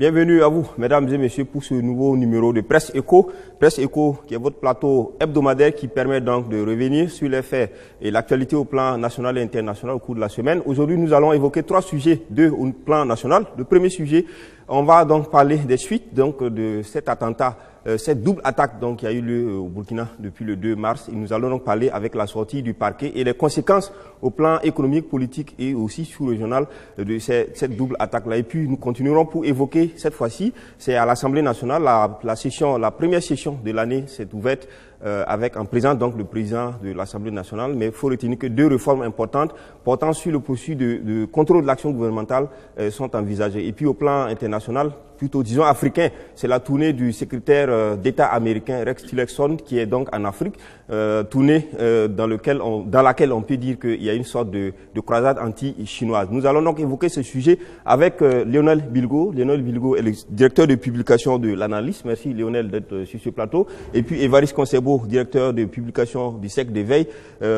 Bienvenue à vous, mesdames et messieurs, pour ce nouveau numéro de Presse Éco. Presse Éco, qui est votre plateau hebdomadaire qui permet donc de revenir sur les faits et l'actualité au plan national et international au cours de la semaine. Aujourd'hui, nous allons évoquer trois sujets, deux au plan national. Le premier sujet, on va donc parler des suites donc, de cet attentat, cette double attaque donc, qui a eu lieu au Burkina depuis le 2 mars. Et nous allons donc parler avec la sortie du parquet et les conséquences au plan économique, politique et aussi sous-régional de cette double attaque-là. Et puis nous continuerons pour évoquer cette fois-ci, c'est à l'Assemblée nationale, la première session de l'année s'est ouverte avec en présence donc le président de l'Assemblée nationale, mais il faut retenir que deux réformes importantes portant sur le processus de contrôle de l'action gouvernementale sont envisagées. Et puis au plan international, plutôt disons africain, c'est la tournée du secrétaire d'État américain Rex Tillerson qui est donc en Afrique, tournée dans laquelle on peut dire qu'il y a une sorte de croisade anti-chinoise. Nous allons donc évoquer ce sujet avec Lionel Bilgo. Lionel Bilgo est le directeur de publication de l'analyse. Merci Lionel d'être sur ce plateau. Et puis Évariste Concebo, directeur de publication du Cercle d'éveil,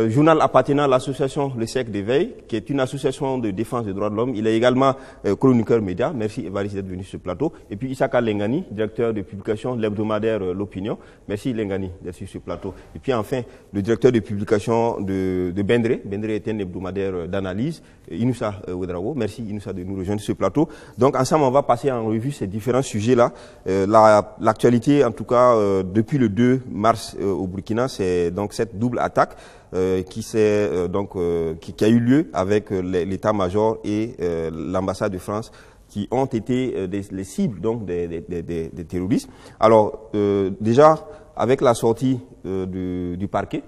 journal appartenant à l'association Le Cercle d'éveil, qui est une association de défense des droits de l'homme. Il est également chroniqueur média. Merci Évariste d'être venu sur ce plateau. Et puis Issaka Lengani, directeur de publication de l'hebdomadaire L'Opinion. Merci Lengani d'être sur ce plateau. Et puis enfin, le directeur de publication de Bendre. Bendre est un hebdomadaire d'analyse. Inoussa Ouedraogo. Merci Inoussa de nous rejoindre sur ce plateau. Donc ensemble, on va passer en revue ces différents sujets-là. L'actualité, en tout cas, depuis le 2 mars au Burkina, c'est donc cette double attaque qui a eu lieu avec l'état-major et l'ambassade de France, qui ont été les cibles donc des terroristes. Alors déjà avec la sortie du parquet,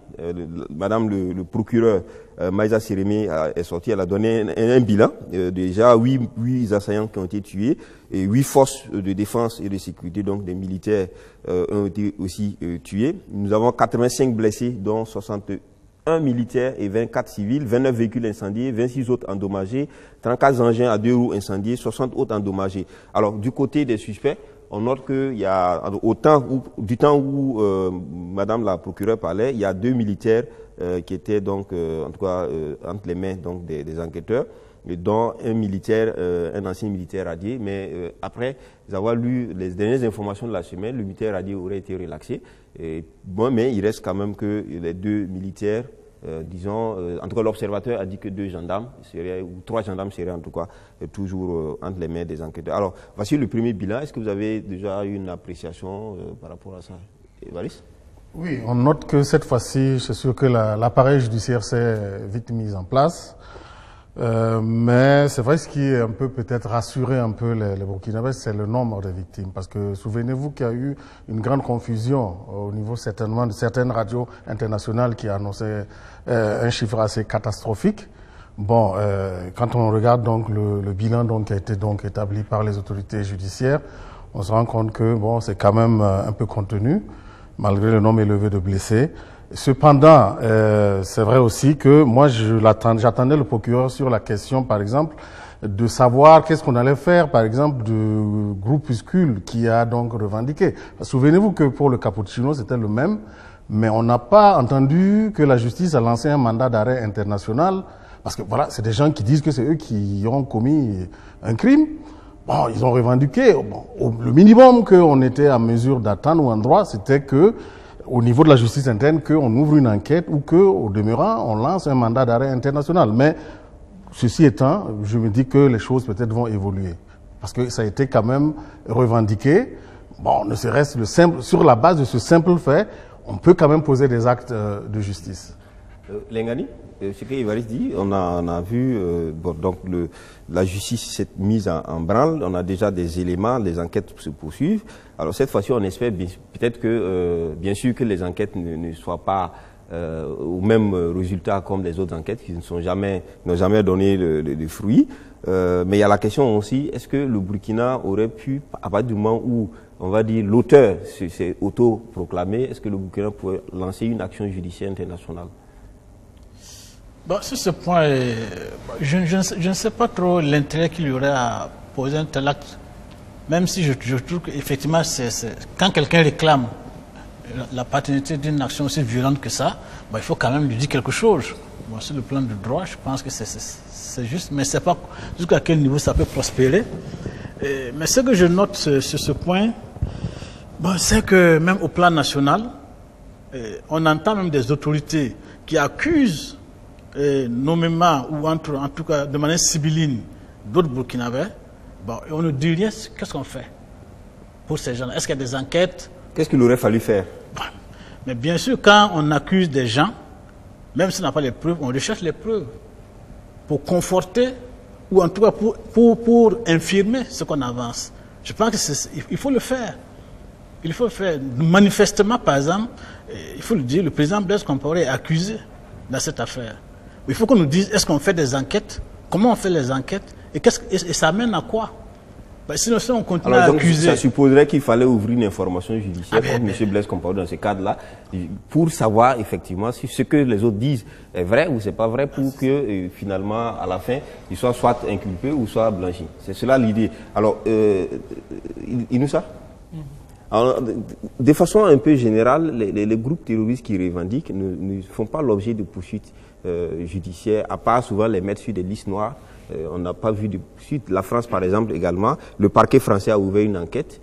Madame le procureur Maïsa Sérémé est sortie, elle a donné un bilan. Déjà 8 assaillants qui ont été tués et 8 forces de défense et de sécurité, donc des militaires, ont été aussi tués. Nous avons 85 blessés, dont 61 militaires et 24 civils, 29 véhicules incendiés, 26 autres endommagés, 34 engins à 2 roues incendiés, 60 autres endommagés. Alors, du côté des suspects, on note qu'il y a, du temps où Madame la procureure parlait, il y a 2 militaires qui étaient donc, en tout cas, entre les mains donc, des enquêteurs, dont un ancien militaire radié, mais après avoir lu les dernières informations de la semaine, le militaire radié aurait été relaxé. Mais il reste quand même que les 2 militaires, en tout cas l'observateur a dit que 2 gendarmes ou 3 gendarmes seraient en tout cas toujours entre les mains des enquêteurs. Alors voici le premier bilan. Est-ce que vous avez déjà eu une appréciation par rapport à ça, Évariste? Oui, on note que cette fois-ci, c'est sûr que l'appareil judiciaire s'est vite mis en place. Mais c'est vrai, ce qui est un peu peut-être rassuré un peu les Burkinabés, c'est le nombre de victimes. Parce que souvenez-vous qu'il y a eu une grande confusion au niveau certainement de certaines radios internationales qui annonçaient un chiffre assez catastrophique. Bon, quand on regarde donc le bilan donc, qui a été donc établi par les autorités judiciaires, on se rend compte que bon, c'est quand même un peu contenu, malgré le nombre élevé de blessés. Cependant, c'est vrai aussi que moi, j'attendais le procureur sur la question, par exemple, de savoir qu'est-ce qu'on allait faire, par exemple, du groupuscule qui a donc revendiqué. Souvenez-vous que pour le Cappuccino, c'était le même, mais on n'a pas entendu que la justice a lancé un mandat d'arrêt international, parce que voilà, c'est des gens qui disent que c'est eux qui ont commis un crime. Bon, ils ont revendiqué. Bon, le minimum qu'on était à mesure d'attendre ou en droit, c'était que au niveau de la justice interne, qu'on ouvre une enquête ou qu'au demeurant, on lance un mandat d'arrêt international. Mais ceci étant, je me dis que les choses peut-être vont évoluer. Parce que ça a été quand même revendiqué. Bon, ne serait-ce sur la base de ce simple fait, on peut quand même poser des actes de justice. Lengani, ce que Évariste dit, on a vu donc la justice s'est mise en branle, on a déjà des éléments, les enquêtes se poursuivent. Alors cette fois-ci, on espère peut-être que, bien sûr, que les enquêtes ne soient pas au même résultat comme les autres enquêtes qui n'ont jamais donné de fruits. Mais il y a la question aussi, est-ce que le Burkina aurait pu, à partir du moment où, on va dire, l'auteur s'est auto-proclamé, est-ce que le Burkina pourrait lancer une action judiciaire internationale? Bon, sur ce point, je ne sais pas trop l'intérêt qu'il y aurait à poser un tel acte, même si je trouve qu'effectivement, quand quelqu'un réclame la paternité d'une action aussi violente que ça, bon, il faut quand même lui dire quelque chose. Bon, sur le plan du droit, je pense que c'est juste, mais je ne sais pas jusqu'à quel niveau ça peut prospérer. Mais ce que je note sur ce point, bon, c'est que même au plan national, on entend même des autorités qui accusent nommément ou en tout cas de manière sibylline d'autres Burkinabés. Bon, et on ne dit rien. Qu'est-ce qu'on fait pour ces gens? Est-ce qu'il y a des enquêtes? Qu'est-ce qu'il aurait fallu faire? Bon, mais bien sûr, quand on accuse des gens, même si on n'a pas les preuves, on recherche les preuves pour conforter ou en tout cas pour infirmer ce qu'on avance. Je pense qu'il faut le faire. Il faut le faire. Manifestement, par exemple, il faut le dire, le président Blaise Compaoré est accusé dans cette affaire. Il faut qu'on nous dise, est-ce qu'on fait des enquêtes? Comment on fait les enquêtes? Et ça amène à quoi? Ben, sinon, si on continue à accuser... Ça supposerait qu'il fallait ouvrir une information judiciaire contre M. Blaise Compaoré dans ce cadre-là, pour savoir effectivement si ce que les autres disent est vrai ou c'est pas vrai, pour que finalement, à la fin, il soit inculpé ou soit blanchi. C'est cela l'idée. Alors, Inoussa? Alors, de façon un peu générale, les groupes terroristes qui revendiquent ne font pas l'objet de poursuites judiciaires, à part souvent les mettre sur des listes noires. On n'a pas vu de poursuite. La France, par exemple, également, le parquet français a ouvert une enquête,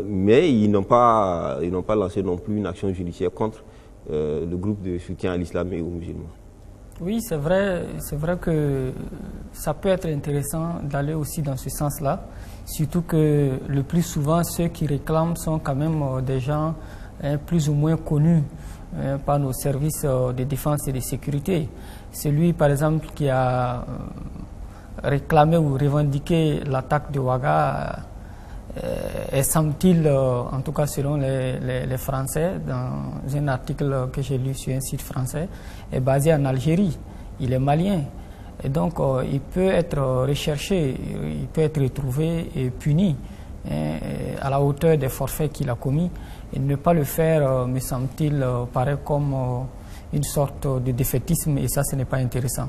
mais ils n'ont pas lancé non plus une action judiciaire contre le groupe de soutien à l'islam et aux musulmans. Oui, c'est vrai que ça peut être intéressant d'aller aussi dans ce sens-là, surtout que le plus souvent, ceux qui réclament sont quand même des gens plus ou moins connus par nos services de défense et de sécurité. Celui, par exemple, qui a réclamé ou revendiqué l'attaque de Ouaga est, semble-t-il, en tout cas selon les Français, dans un article que j'ai lu sur un site français, est basé en Algérie. Il est malien. Et donc, il peut être recherché, il peut être retrouvé et puni à la hauteur des forfaits qu'il a commis. Et ne pas le faire, me semble-t-il, paraît comme une sorte de défaitisme, et ça, ce n'est pas intéressant.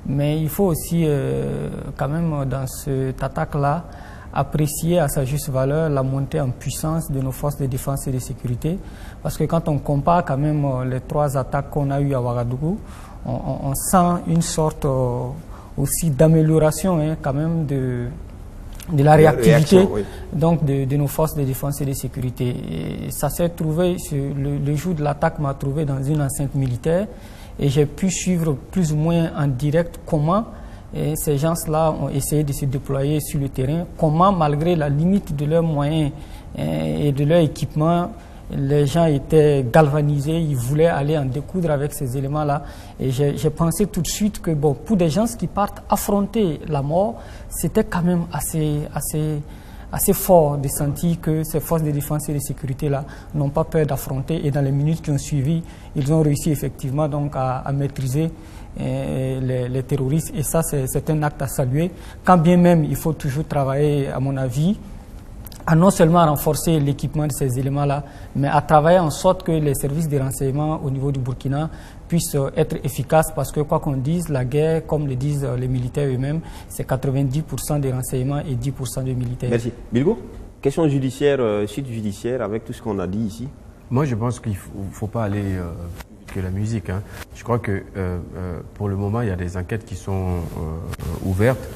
Mais il faut aussi, quand même, dans cette attaque-là, apprécier à sa juste valeur la montée en puissance de nos forces de défense et de sécurité. Parce que quand on compare quand même les 3 attaques qu'on a eues à Ouagadougou, on sent une sorte aussi d'amélioration quand même de la réactivité donc de nos forces de défense et de sécurité. Et ça s'est trouvé, le jour de l'attaque m'a trouvé dans une enceinte militaire et j'ai pu suivre plus ou moins en direct comment ces gens-là ont essayé de se déployer sur le terrain, comment malgré la limite de leurs moyens et de leur équipement, les gens étaient galvanisés, ils voulaient aller en découdre avec ces éléments-là. Et j'ai pensé tout de suite que bon, pour des gens qui partent affronter la mort, c'était quand même assez fort de sentir que ces forces de défense et de sécurité-là n'ont pas peur d'affronter. Et dans les minutes qui ont suivi, ils ont réussi effectivement donc à maîtriser les terroristes. Et ça, c'est un acte à saluer. Quand bien même, il faut toujours travailler, à mon avis, à non seulement renforcer l'équipement de ces éléments-là, mais à travailler en sorte que les services de renseignement au niveau du Burkina puissent être efficaces, parce que quoi qu'on dise, la guerre, comme le disent les militaires eux-mêmes, c'est 90% de renseignements et 10% de militaires. Merci. Bilgo, question judiciaire, suite judiciaire, avec tout ce qu'on a dit ici? Moi, je pense qu'il ne faut pas aller que la musique. Hein. Je crois que pour le moment, il y a des enquêtes qui sont ouvertes.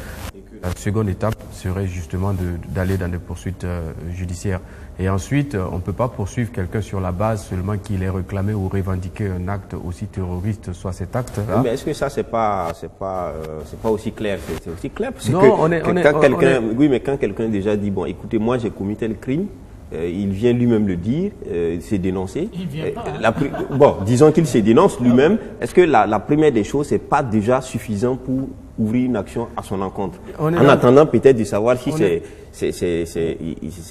La seconde étape serait justement d'aller dans des poursuites judiciaires. Et ensuite, on ne peut pas poursuivre quelqu'un sur la base seulement qu'il ait réclamé ou revendiqué un acte aussi terroriste, soit cet acte-là. Mais est-ce que ça, c'est pas aussi clair? C'est aussi clair parce oui, mais quand quelqu'un déjà dit, bon, écoutez, moi j'ai commis tel crime, il vient lui-même le dire, c'est dénoncé. Il vient pas, bon, disons qu'il se dénonce lui-même. Est-ce que la première des choses, c'est pas déjà suffisant pour ouvrir une action à son encontre, en attendant peut-être de savoir si c'est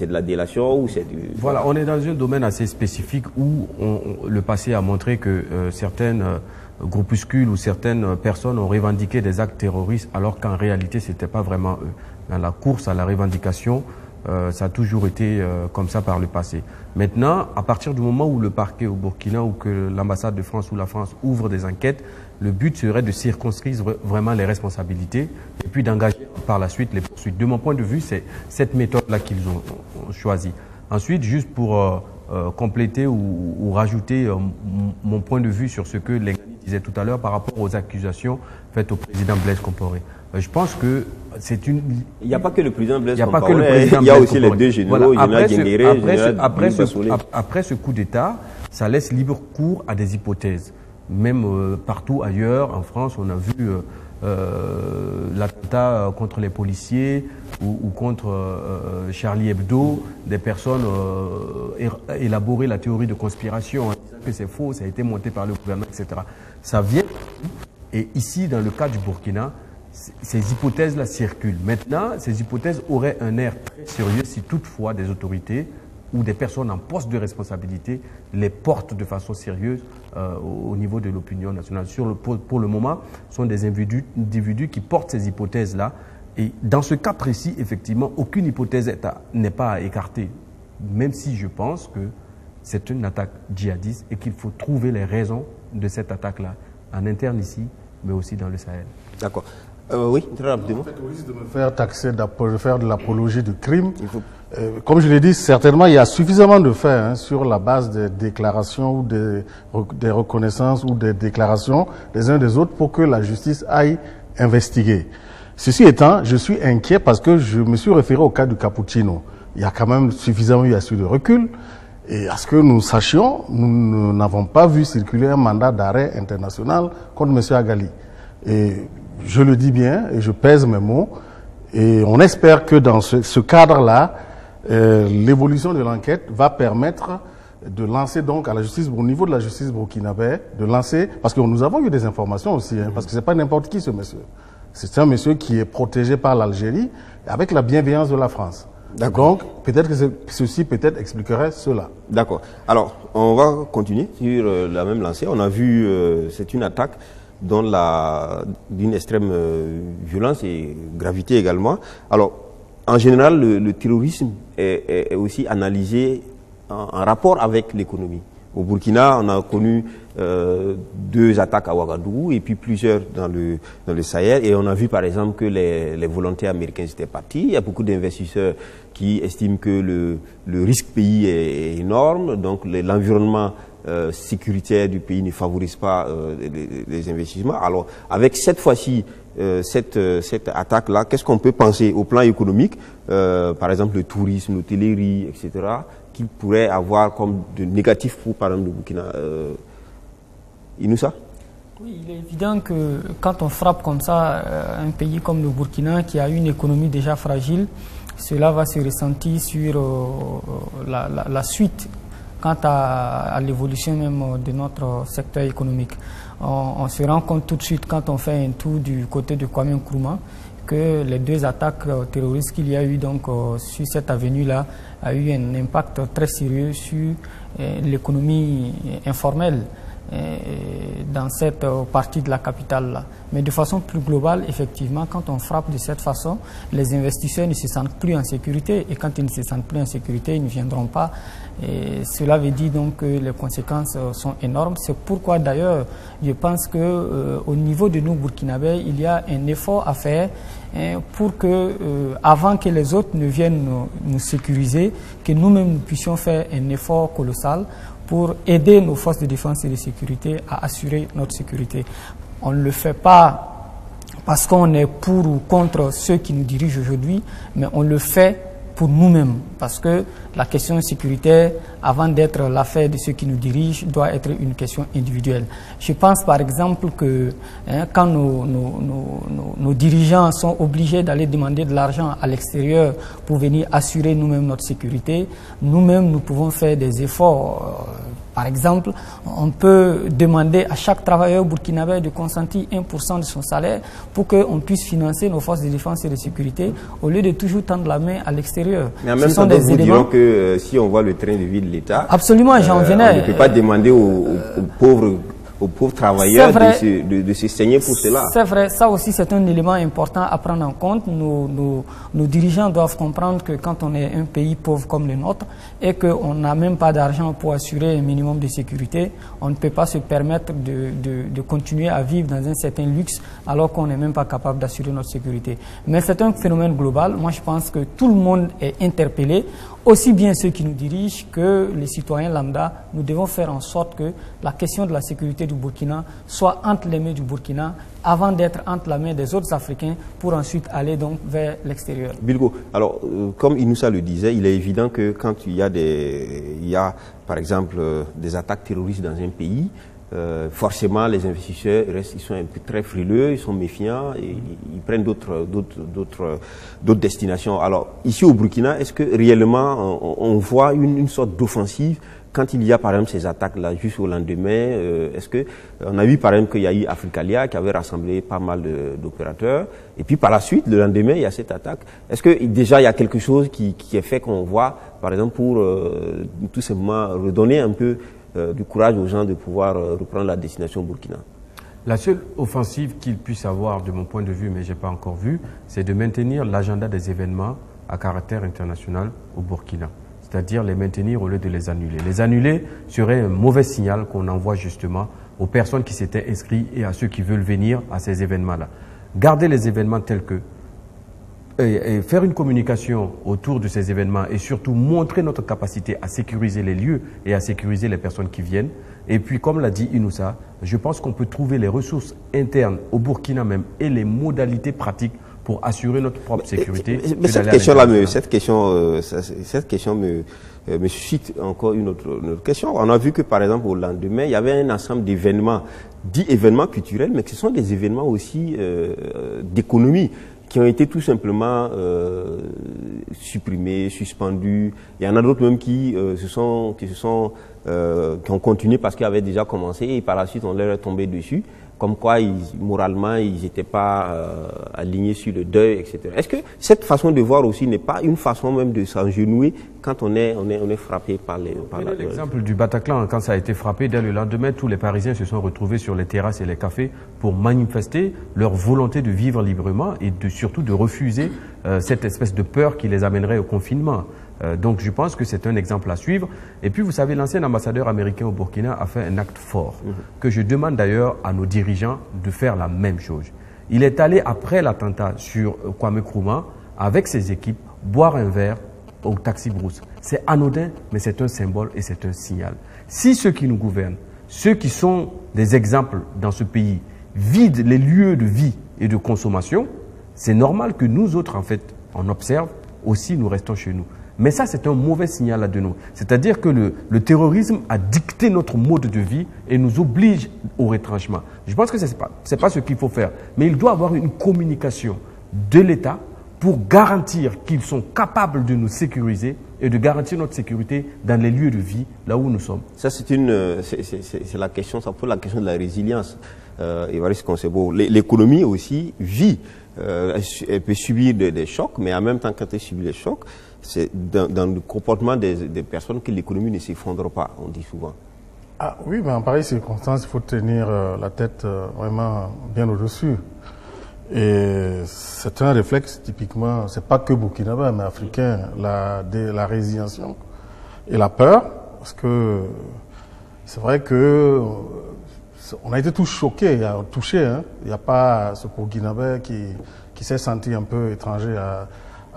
de la délation ou c'est du... Voilà, on est dans un domaine assez spécifique où le passé a montré que certaines groupuscules ou certaines personnes ont revendiqué des actes terroristes alors qu'en réalité, ce n'était pas vraiment eux. Dans la course à la revendication, ça a toujours été comme ça par le passé. Maintenant, à partir du moment où le parquet au Burkina ou que l'ambassade de France ou la France ouvre des enquêtes, le but serait de circonscrire vraiment les responsabilités et puis d'engager par la suite les poursuites. De mon point de vue, c'est cette méthode-là qu'ils ont choisie. Ensuite, juste pour compléter ou rajouter mon point de vue sur ce que Lengani disait tout à l'heure par rapport aux accusations faites au président Blaise Compaoré. Je pense que c'est une... Il n'y a pas que le président Blaise Compaoré. Il y a aussi les deux généraux, voilà. général Après ce coup d'État, ça laisse libre cours à des hypothèses. Même partout ailleurs, en France, on a vu l'attentat contre les policiers ou contre Charlie Hebdo, des personnes élaborer la théorie de conspiration en disant que c'est faux, ça a été monté par le gouvernement, etc. Ça vient. Et ici, dans le cas du Burkina, ces hypothèses-là circulent. Maintenant, ces hypothèses auraient un air très sérieux si toutefois des autorités ou des personnes en poste de responsabilité les portent de façon sérieuse au niveau de l'opinion nationale. Pour le moment, ce sont des individus qui portent ces hypothèses-là. Et dans ce cas précis, effectivement, aucune hypothèse n'est pas à écarter. Même si je pense que c'est une attaque djihadiste et qu'il faut trouver les raisons de cette attaque-là, en interne ici, mais aussi dans le Sahel. D'accord. Oui, très rapidement. En fait, au risque de me faire taxer de faire de l'apologie de crime, comme je l'ai dit, certainement il y a suffisamment de faits sur la base des déclarations ou des reconnaissances ou des déclarations des uns des autres pour que la justice aille investiguer. Ceci étant, je suis inquiet parce que je me suis référé au cas du Cappuccino. Il y a quand même suffisamment eu de recul. Et à ce que nous sachions, nous n'avons pas vu circuler un mandat d'arrêt international contre M. Agali. Et je le dis bien, et je pèse mes mots, et on espère que dans ce cadre-là, l'évolution de l'enquête va permettre de lancer donc à la justice, au niveau de la justice burkinabé, de lancer, parce que nous avons eu des informations aussi, parce que c'est pas n'importe qui ce monsieur. C'est un monsieur qui est protégé par l'Algérie, avec la bienveillance de la France. Donc, peut-être que ceci expliquerait cela. D'accord. Alors, on va continuer sur la même lancée. On a vu, c'est une attaque d'une extrême violence et gravité également. Alors, en général, le terrorisme est aussi analysé en rapport avec l'économie. Au Burkina, on a connu 2 attaques à Ouagadougou et puis plusieurs dans le Sahel. Et on a vu par exemple que les volontaires américains étaient partis. Il y a beaucoup d'investisseurs qui estiment que le risque pays est énorme. Donc l'environnement sécuritaire du pays ne favorise pas les investissements. Alors avec cette fois-ci, cette attaque-là, qu'est-ce qu'on peut penser au plan économique, par exemple le tourisme, l'hôtellerie, etc., qu'il pourrait avoir comme de négatif pour, par exemple, le Burkina Inoussa? Oui, il est évident que quand on frappe comme ça un pays comme le Burkina, qui a une économie déjà fragile, cela va se ressentir sur la suite quant à l'évolution même de notre secteur économique. On se rend compte tout de suite quand on fait un tour du côté de Kwame Nkrumah que les 2 attaques terroristes qu'il y a eu donc sur cette avenue-là a eu un impact très sérieux sur l'économie informelle dans cette partie de la capitale-là. Mais de façon plus globale, effectivement, quand on frappe de cette façon, les investisseurs ne se sentent plus en sécurité. Et quand ils ne se sentent plus en sécurité, ils ne viendront pas. Et cela veut dire donc que les conséquences sont énormes. C'est pourquoi d'ailleurs, je pense qu'au niveau de nous, Burkinabés, il y a un effort à faire pour que, avant que les autres ne viennent nous sécuriser, que nous-mêmes nous puissions faire un effort colossal pour aider nos forces de défense et de sécurité à assurer notre sécurité. On ne le fait pas parce qu'on est pour ou contre ceux qui nous dirigent aujourd'hui, mais on le fait pour nous-mêmes, parce que la question sécuritaire, avant d'être l'affaire de ceux qui nous dirigent, doit être une question individuelle. Je pense par exemple que quand nos dirigeants sont obligés d'aller demander de l'argent à l'extérieur pour venir assurer nous-mêmes notre sécurité, nous-mêmes nous pouvons faire des efforts. Par exemple, on peut demander à chaque travailleur burkinabé de consentir 1% de son salaire pour qu'on puisse financer nos forces de défense et de sécurité au lieu de toujours tendre la main à l'extérieur. Mais en même temps, vous dirons que si on voit le train de vie de l'État, absolument, j'en venais. On ne peut pas demander aux pauvres travailleurs de se saigner pour cela. C'est vrai, ça aussi c'est un élément important à prendre en compte. Nos dirigeants doivent comprendre que quand on est un pays pauvre comme le nôtre et qu'on n'a même pas d'argent pour assurer un minimum de sécurité, on ne peut pas se permettre de continuer à vivre dans un certain luxe alors qu'on n'est même pas capable d'assurer notre sécurité. Mais c'est un phénomène global. Moi je pense que tout le monde est interpellé, aussi bien ceux qui nous dirigent que les citoyens lambda. Nous devons faire en sorte que la question de la sécurité du Burkina soit entre les mains du Burkina avant d'être entre la main des autres Africains pour ensuite aller donc vers l'extérieur. Bilgo, alors comme Inoussa le disait, il est évident que quand il y a par exemple des attaques terroristes dans un pays, forcément les investisseurs ils sont un peu très frileux, ils sont méfiants et ils prennent d'autres destinations. Alors ici au Burkina, est-ce que réellement on voit une sorte d'offensive quand il y a par exemple ces attaques-là juste au lendemain? Est-ce que on a vu par exemple qu'il y a eu Africalia qui avait rassemblé pas mal d'opérateurs et puis par la suite le lendemain il y a cette attaque. Est-ce que déjà il y a quelque chose qui est fait qu'on voit par exemple pour tout simplement redonner un peu du courage aux gens de pouvoir reprendre la destination Burkina? La seule offensive qu'il puisse avoir, de mon point de vue, mais je n'ai pas encore vu, c'est de maintenir l'agenda des événements à caractère international au Burkina. C'est-à-dire les maintenir au lieu de les annuler. Les annuler serait un mauvais signal qu'on envoie justement aux personnes qui s'étaient inscrites et à ceux qui veulent venir à ces événements-là. Garder les événements tels que et faire une communication autour de ces événements et surtout montrer notre capacité à sécuriser les lieux et à sécuriser les personnes qui viennent. Et puis, comme l'a dit Inoussa, je pense qu'on peut trouver les ressources internes au Burkina même et les modalités pratiques pour assurer notre propre sécurité. Mais cette question-là, cette question me suscite encore une autre question. On a vu que, par exemple, au lendemain, il y avait un ensemble d'événements, dits événements culturels, mais que ce sont des événements aussi d'économie, qui ont été tout simplement supprimés, suspendus. Il y en a d'autres même qui ont continué parce qu'ils avaient déjà commencé et par la suite on leur est tombé dessus. Comme quoi, moralement, ils n'étaient pas alignés sur le deuil, etc. Est-ce que cette façon de voir aussi n'est pas une façon même de s'engenouiller quand on est frappé par l'exemple du Bataclan, quand ça a été frappé, dès le lendemain, tous les Parisiens se sont retrouvés sur les terrasses et les cafés pour manifester leur volonté de vivre librement et surtout de refuser cette espèce de peur qui les amènerait au confinement. Donc je pense que c'est un exemple à suivre. Et puis vous savez, l'ancien ambassadeur américain au Burkina a fait un acte fort, que je demande d'ailleurs à nos dirigeants de faire la même chose. Il est allé après l'attentat sur Kwame Nkrumah avec ses équipes boire un verre au Taxi Brousse. C'est anodin, mais c'est un symbole et c'est un signal. Si ceux qui nous gouvernent, ceux qui sont des exemples dans ce pays, vident les lieux de vie et de consommation, c'est normal que nous autres, en fait, on observe, aussi nous restons chez nous. Mais ça, c'est un mauvais signal de nous. C'est-à-dire que le terrorisme a dicté notre mode de vie et nous oblige au retranchement. Je pense que ce n'est pas ce qu'il faut faire. Mais il doit y avoir une communication de l'État pour garantir qu'ils sont capables de nous sécuriser et de garantir notre sécurité dans les lieux de vie, là où nous sommes. Ça, c'est la question, ça pose la question de la résilience. Évariste Concebo, l'économie aussi vit. Elle peut subir des chocs, mais en même temps, quand elle subit les chocs, c'est dans le comportement des personnes que l'économie ne s'effondre pas, on dit souvent. Ah oui, mais en pareille circonstance, il faut tenir la tête vraiment bien au-dessus. Et c'est un réflexe typiquement, c'est pas que burkinabé, mais africain, la résignation et la peur, parce que c'est vrai que on a été tous choqués, touchés. Hein. Il n'y a pas ce burkinabé qui s'est senti un peu étranger à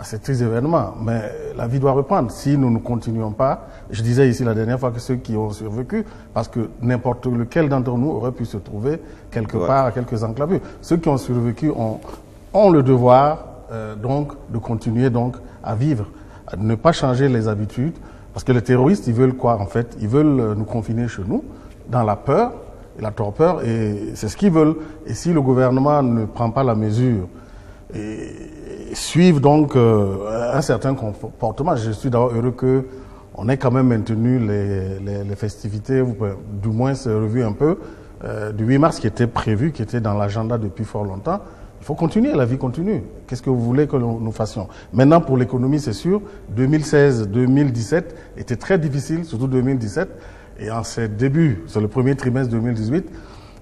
ces événements. Mais la vie doit reprendre. Si nous ne continuons pas, je disais ici la dernière fois que ceux qui ont survécu, parce que n'importe lequel d'entre nous aurait pu se trouver quelque part à quelques enclavures. Ceux qui ont survécu ont le devoir donc de continuer donc à vivre, à ne pas changer les habitudes, parce que les terroristes, ils veulent quoi en fait? Ils veulent nous confiner chez nous, dans la peur et la torpeur, et c'est ce qu'ils veulent. Et si le gouvernement ne prend pas la mesure et suivent donc un certain comportement. Je suis d'abord heureux qu'on ait quand même maintenu les festivités, du moins c'est revu un peu, du 8 mars qui était prévu, qui était dans l'agenda depuis fort longtemps. Il faut continuer, la vie continue. Qu'est-ce que vous voulez que nous fassions? Maintenant, pour l'économie, c'est sûr, 2016-2017 était très difficile, surtout 2017, et en ces débuts, c'est le premier trimestre 2018,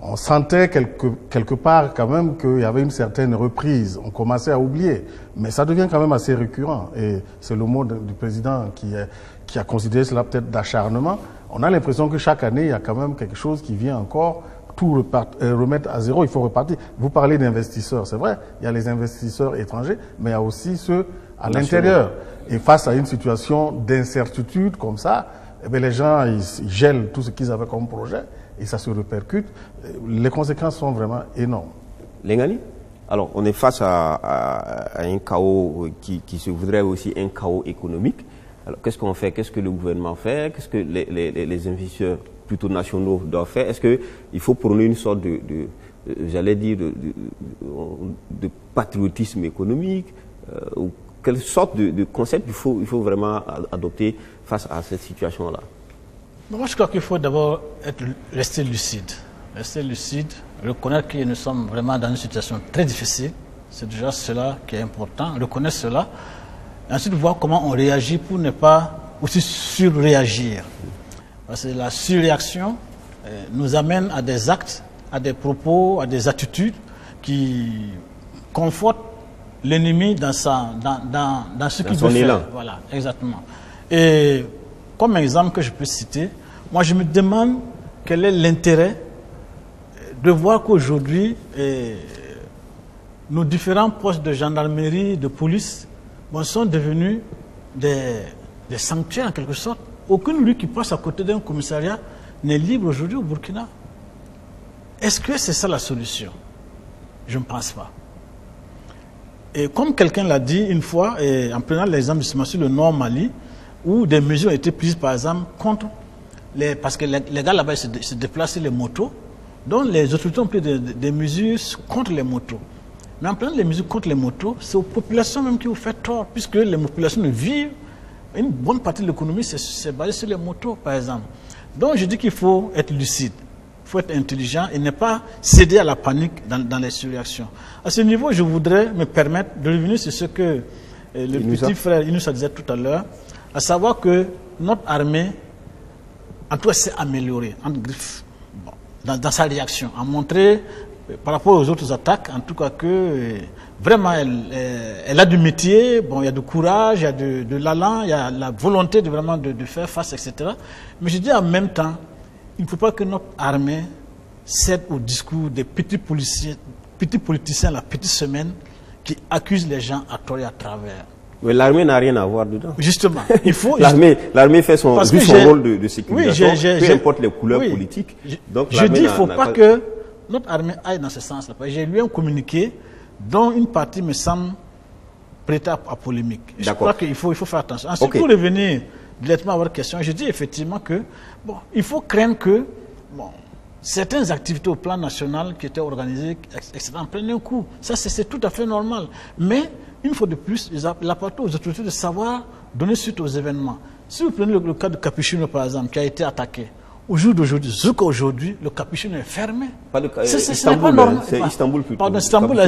on sentait quelque part quand même qu'il y avait une certaine reprise. On commençait à oublier. Mais ça devient quand même assez récurrent. Et c'est le mot du président qui a considéré cela peut-être d'acharnement. On a l'impression que chaque année, il y a quand même quelque chose qui vient encore tout remettre à zéro. Il faut repartir. Vous parlez d'investisseurs, c'est vrai. Il y a les investisseurs étrangers, mais il y a aussi ceux à l'intérieur. Et face à une situation d'incertitude comme ça, eh bien, les gens, ils gèlent tout ce qu'ils avaient comme projet. et ça se répercute, les conséquences sont vraiment énormes. Lengani, alors on est face à un chaos qui se voudrait aussi un chaos économique. Alors qu'est-ce qu'on fait? Qu'est-ce que le gouvernement fait? Qu'est-ce que les investisseurs plutôt nationaux doivent faire? Est-ce qu'il faut prôner une sorte j'allais dire, de patriotisme économique ou quelle sorte de concept il faut vraiment adopter face à cette situation-là? Moi, je crois qu'il faut d'abord rester lucide. Rester lucide, reconnaître que nous sommes vraiment dans une situation très difficile. C'est déjà cela qui est important, reconnaître cela. Et ensuite, voir comment on réagit pour ne pas aussi surréagir. Parce que la surréaction nous amène à des actes, à des propos, à des attitudes qui confortent l'ennemi dans ce qu'il veut faire. Voilà, exactement. Et comme exemple que je peux citer, moi je me demande quel est l'intérêt de voir qu'aujourd'hui nos différents postes de gendarmerie, de police, sont devenus des sanctuaires en quelque sorte. Aucune rue qui passe à côté d'un commissariat n'est libre aujourd'hui au Burkina. Est-ce que c'est ça la solution? Je ne pense pas. Et comme quelqu'un l'a dit une fois, en prenant l'exemple sur le Nord Mali, où des mesures ont été prises par exemple contre parce que les gars là-bas se déplaçaient les motos, donc les autorités ont pris des mesures contre les motos. Mais en prenant les mesures contre les motos, c'est aux populations même qui vous faites tort, puisque les populations ne vivent, une bonne partie de l'économie c'est basé sur les motos par exemple. Donc je dis qu'il faut être lucide. Il faut être intelligent et ne pas céder à la panique dans les surréactions. À ce niveau, je voudrais me permettre de revenir sur ce que le petit frère Inoussa disait tout à l'heure, à savoir que notre armée, en tout cas, s'est améliorée, entre griffes, dans sa réaction, à montrer, par rapport aux autres attaques, en tout cas que vraiment elle a du métier, il y a du courage, il y a de l'allant, il y a la volonté de faire face, etc. Mais je dis en même temps, il ne faut pas que notre armée cède au discours des petits politiciens, la petite semaine, qui accusent les gens à tort et à travers. Mais l'armée n'a rien à voir dedans. Justement, il faut... l'armée fait son rôle de sécurisation, peu importe les couleurs politiques. Donc, je dis qu'il ne faut pas que notre armée aille dans ce sens-là. J'ai lu un communiqué dont une partie me semble prêtée à polémique. Je crois qu'il faut faire attention. Ensuite, pour revenir directement à votre question, je dis effectivement que il faut craindre que certaines activités au plan national qui étaient organisées, etc., en prennent un coup. Ça, c'est tout à fait normal. Mais, une fois de plus, il appartient aux autorités de savoir donner suite aux événements. Si vous prenez le cas de Capuchino, par exemple, qui a été attaqué, au jour d'aujourd'hui, jusqu'à aujourd'hui, le Capuchino est fermé. C'est pas normal. C'est Istanbul plutôt. Pardon, Istanbul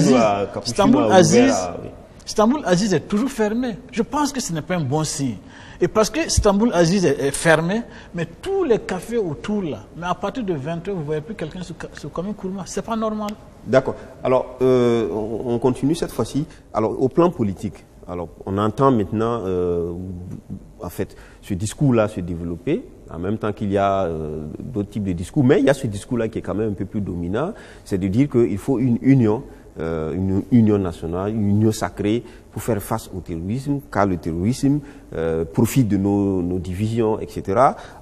Aziz est toujours fermé. Je pense que ce n'est pas un bon signe. Et parce que Istanbul Aziz est fermé, mais tous les cafés autour là, mais à partir de 20h, vous ne voyez plus quelqu'un sur comme un Kourma. Ce n'est pas normal. D'accord. Alors, on continue cette fois-ci. Alors, au plan politique, alors, on entend maintenant, en fait, ce discours-là se développer, en même temps qu'il y a d'autres types de discours, mais il y a ce discours-là qui est quand même un peu plus dominant, c'est de dire qu'il faut une union nationale, une union sacrée pour faire face au terrorisme, car le terrorisme profite de nos divisions, etc.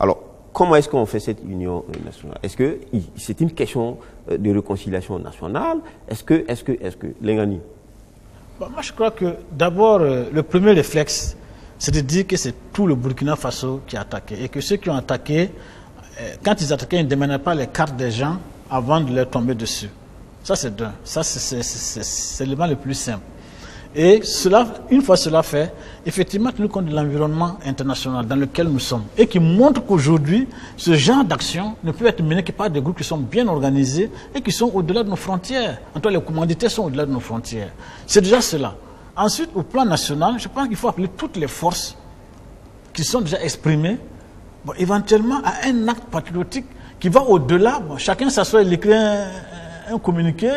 Alors, comment est-ce qu'on fait cette union nationale? Est-ce que c'est une question de réconciliation nationale? Est-ce que Lengani? Moi, je crois que d'abord, le premier réflexe, c'est de dire que c'est tout le Burkina Faso qui a attaqué et que ceux qui ont attaqué, quand ils attaquaient, ils ne demandaient pas les cartes des gens avant de leur tomber dessus. Ça, c'est d'un. Ça, c'est l'élément le plus simple. Et cela, une fois cela fait, effectivement, tenir compte de l'environnement international dans lequel nous sommes et qui montre qu'aujourd'hui, ce genre d'action ne peut être mené que par des groupes qui sont bien organisés et qui sont au-delà de nos frontières. En tout cas, les commanditaires sont au-delà de nos frontières. C'est déjà cela. Ensuite, au plan national, je pense qu'il faut appeler toutes les forces qui sont déjà exprimées, éventuellement à un acte patriotique qui va au-delà. Chacun s'assoit et écrit un communiqué,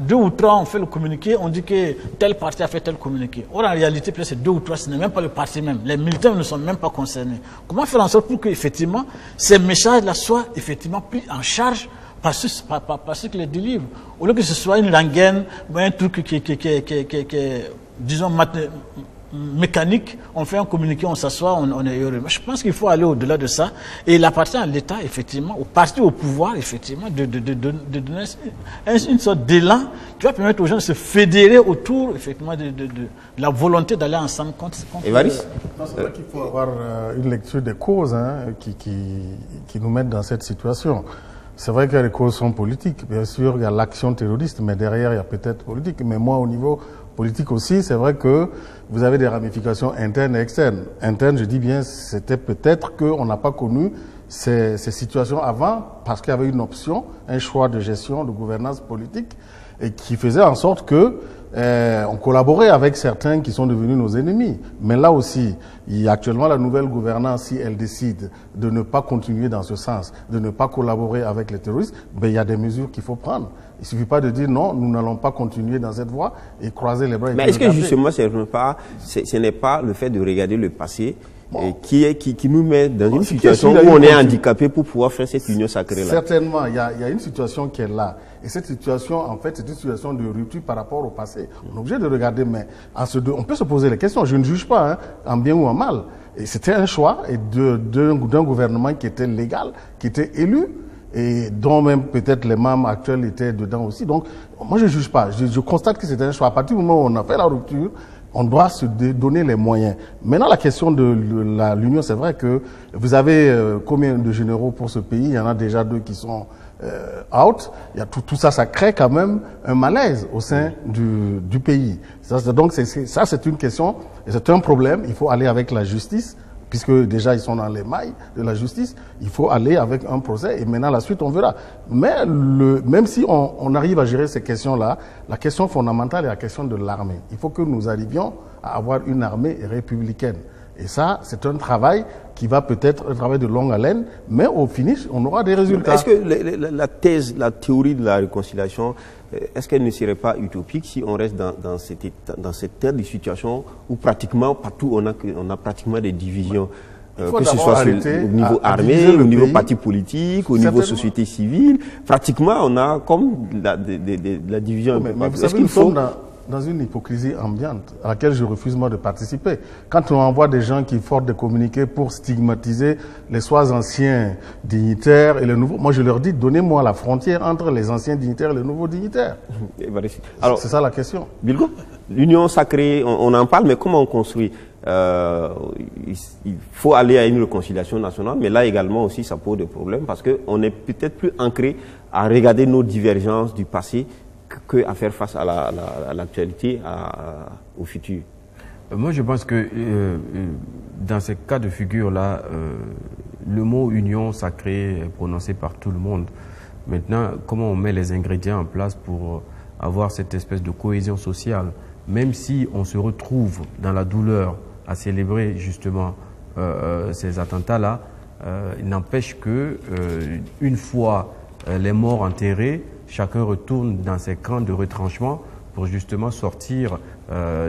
2 ou 3 on fait le communiqué, on dit que tel parti a fait tel communiqué. Or, en réalité, peut-être c'est 2 ou 3, ce n'est même pas le parti même. Les militaires ne sont même pas concernés. Comment faire en sorte pour que, effectivement, ces messages-là soient effectivement pris en charge par ceux qui les délivrent? Au lieu que ce soit une rengaine, un truc qui est, disons, mécanique, on fait un communiqué, on s'assoit, on est heureux. Mais je pense qu'il faut aller au-delà de ça. Et il appartient à l'État, effectivement, au parti au pouvoir, effectivement, de donner une sorte d'élan qui va permettre aux gens de se fédérer autour, effectivement, de la volonté d'aller ensemble contre Évariste. C'est vrai qu'il faut avoir une lecture des causes qui nous mettent dans cette situation. C'est vrai que les causes sont politiques. Bien sûr, il y a l'action terroriste, mais derrière, il y a peut-être politique. Mais moi, au niveau politique aussi, c'est vrai que vous avez des ramifications internes et externes. Internes, je dis bien, c'était peut-être qu'on n'a pas connu ces situations avant parce qu'il y avait une option, un choix de gestion, de gouvernance politique et qui faisait en sorte que on collaborait avec certains qui sont devenus nos ennemis. Mais là aussi, il y a actuellement la nouvelle gouvernance, si elle décide de ne pas continuer dans ce sens, de ne pas collaborer avec les terroristes, ben, il y a des mesures qu'il faut prendre. Il ne suffit pas de dire non, nous n'allons pas continuer dans cette voie et croiser les bras. Mais est-ce que justement, ce n'est pas le fait de regarder le passé qui nous met dans une situation où on est handicapé pour pouvoir faire cette union sacrée-là? Certainement, il y a une situation qui est là. Et cette situation, en fait, c'est une situation de rupture par rapport au passé. On est obligé de regarder, mais on peut se poser les questions. Je ne juge pas, en bien ou en mal. Et c'était un choix d'un gouvernement qui était légal, qui était élu, et dont même peut-être les membres actuels étaient dedans aussi. Donc, moi, je ne juge pas. Je constate que c'était un choix. À partir du moment où on a fait la rupture, on doit se donner les moyens. Maintenant, la question de l'union, c'est vrai que vous avez combien de généraux pour ce pays? Il y en a déjà 2 qui sont out. Il y a tout ça, ça crée quand même un malaise au sein du pays. Donc, ça, c'est une question, et c'est un problème. Il faut aller avec la justice, puisque déjà ils sont dans les mailles de la justice. Il faut aller avec un procès, et maintenant, la suite, on verra. Mais même si on arrive à gérer ces questions-là, la question fondamentale est la question de l'armée. Il faut que nous arrivions à avoir une armée républicaine. Et ça, c'est un travail qui va peut-être un travail de longue haleine, mais au finish, on aura des résultats. Est-ce que la théorie de la réconciliation, est-ce qu'elle ne serait pas utopique si on reste dans cette telle de situation où pratiquement partout on a pratiquement des divisions, que ce soit au niveau armé, au niveau parti politique, au niveau société civile, pratiquement on a comme la division. Mais vous savez, nous sommes dans une hypocrisie ambiante à laquelle je refuse moi de participer. Quand on envoie des gens qui forcent de communiquer pour stigmatiser les soit anciens dignitaires et les nouveaux, moi je leur dis, donnez-moi la frontière entre les anciens dignitaires et les nouveaux dignitaires. Alors, c'est ça la question. Bilgo, l'union sacrée, on en parle, mais comment on construit? Il faut aller à une réconciliation nationale, mais là également aussi ça pose des problèmes parce qu'on est peut-être plus ancré à regarder nos divergences du passé qu'à faire face à l'actualité, au futur. Moi, je pense que dans ces cas de figure-là, le mot union sacrée est prononcé par tout le monde. Maintenant, comment on met les ingrédients en place pour avoir cette espèce de cohésion sociale, même si on se retrouve dans la douleur à célébrer justement ces attentats-là, il n'empêche que une fois les morts enterrés, chacun retourne dans ses camps de retranchement pour justement sortir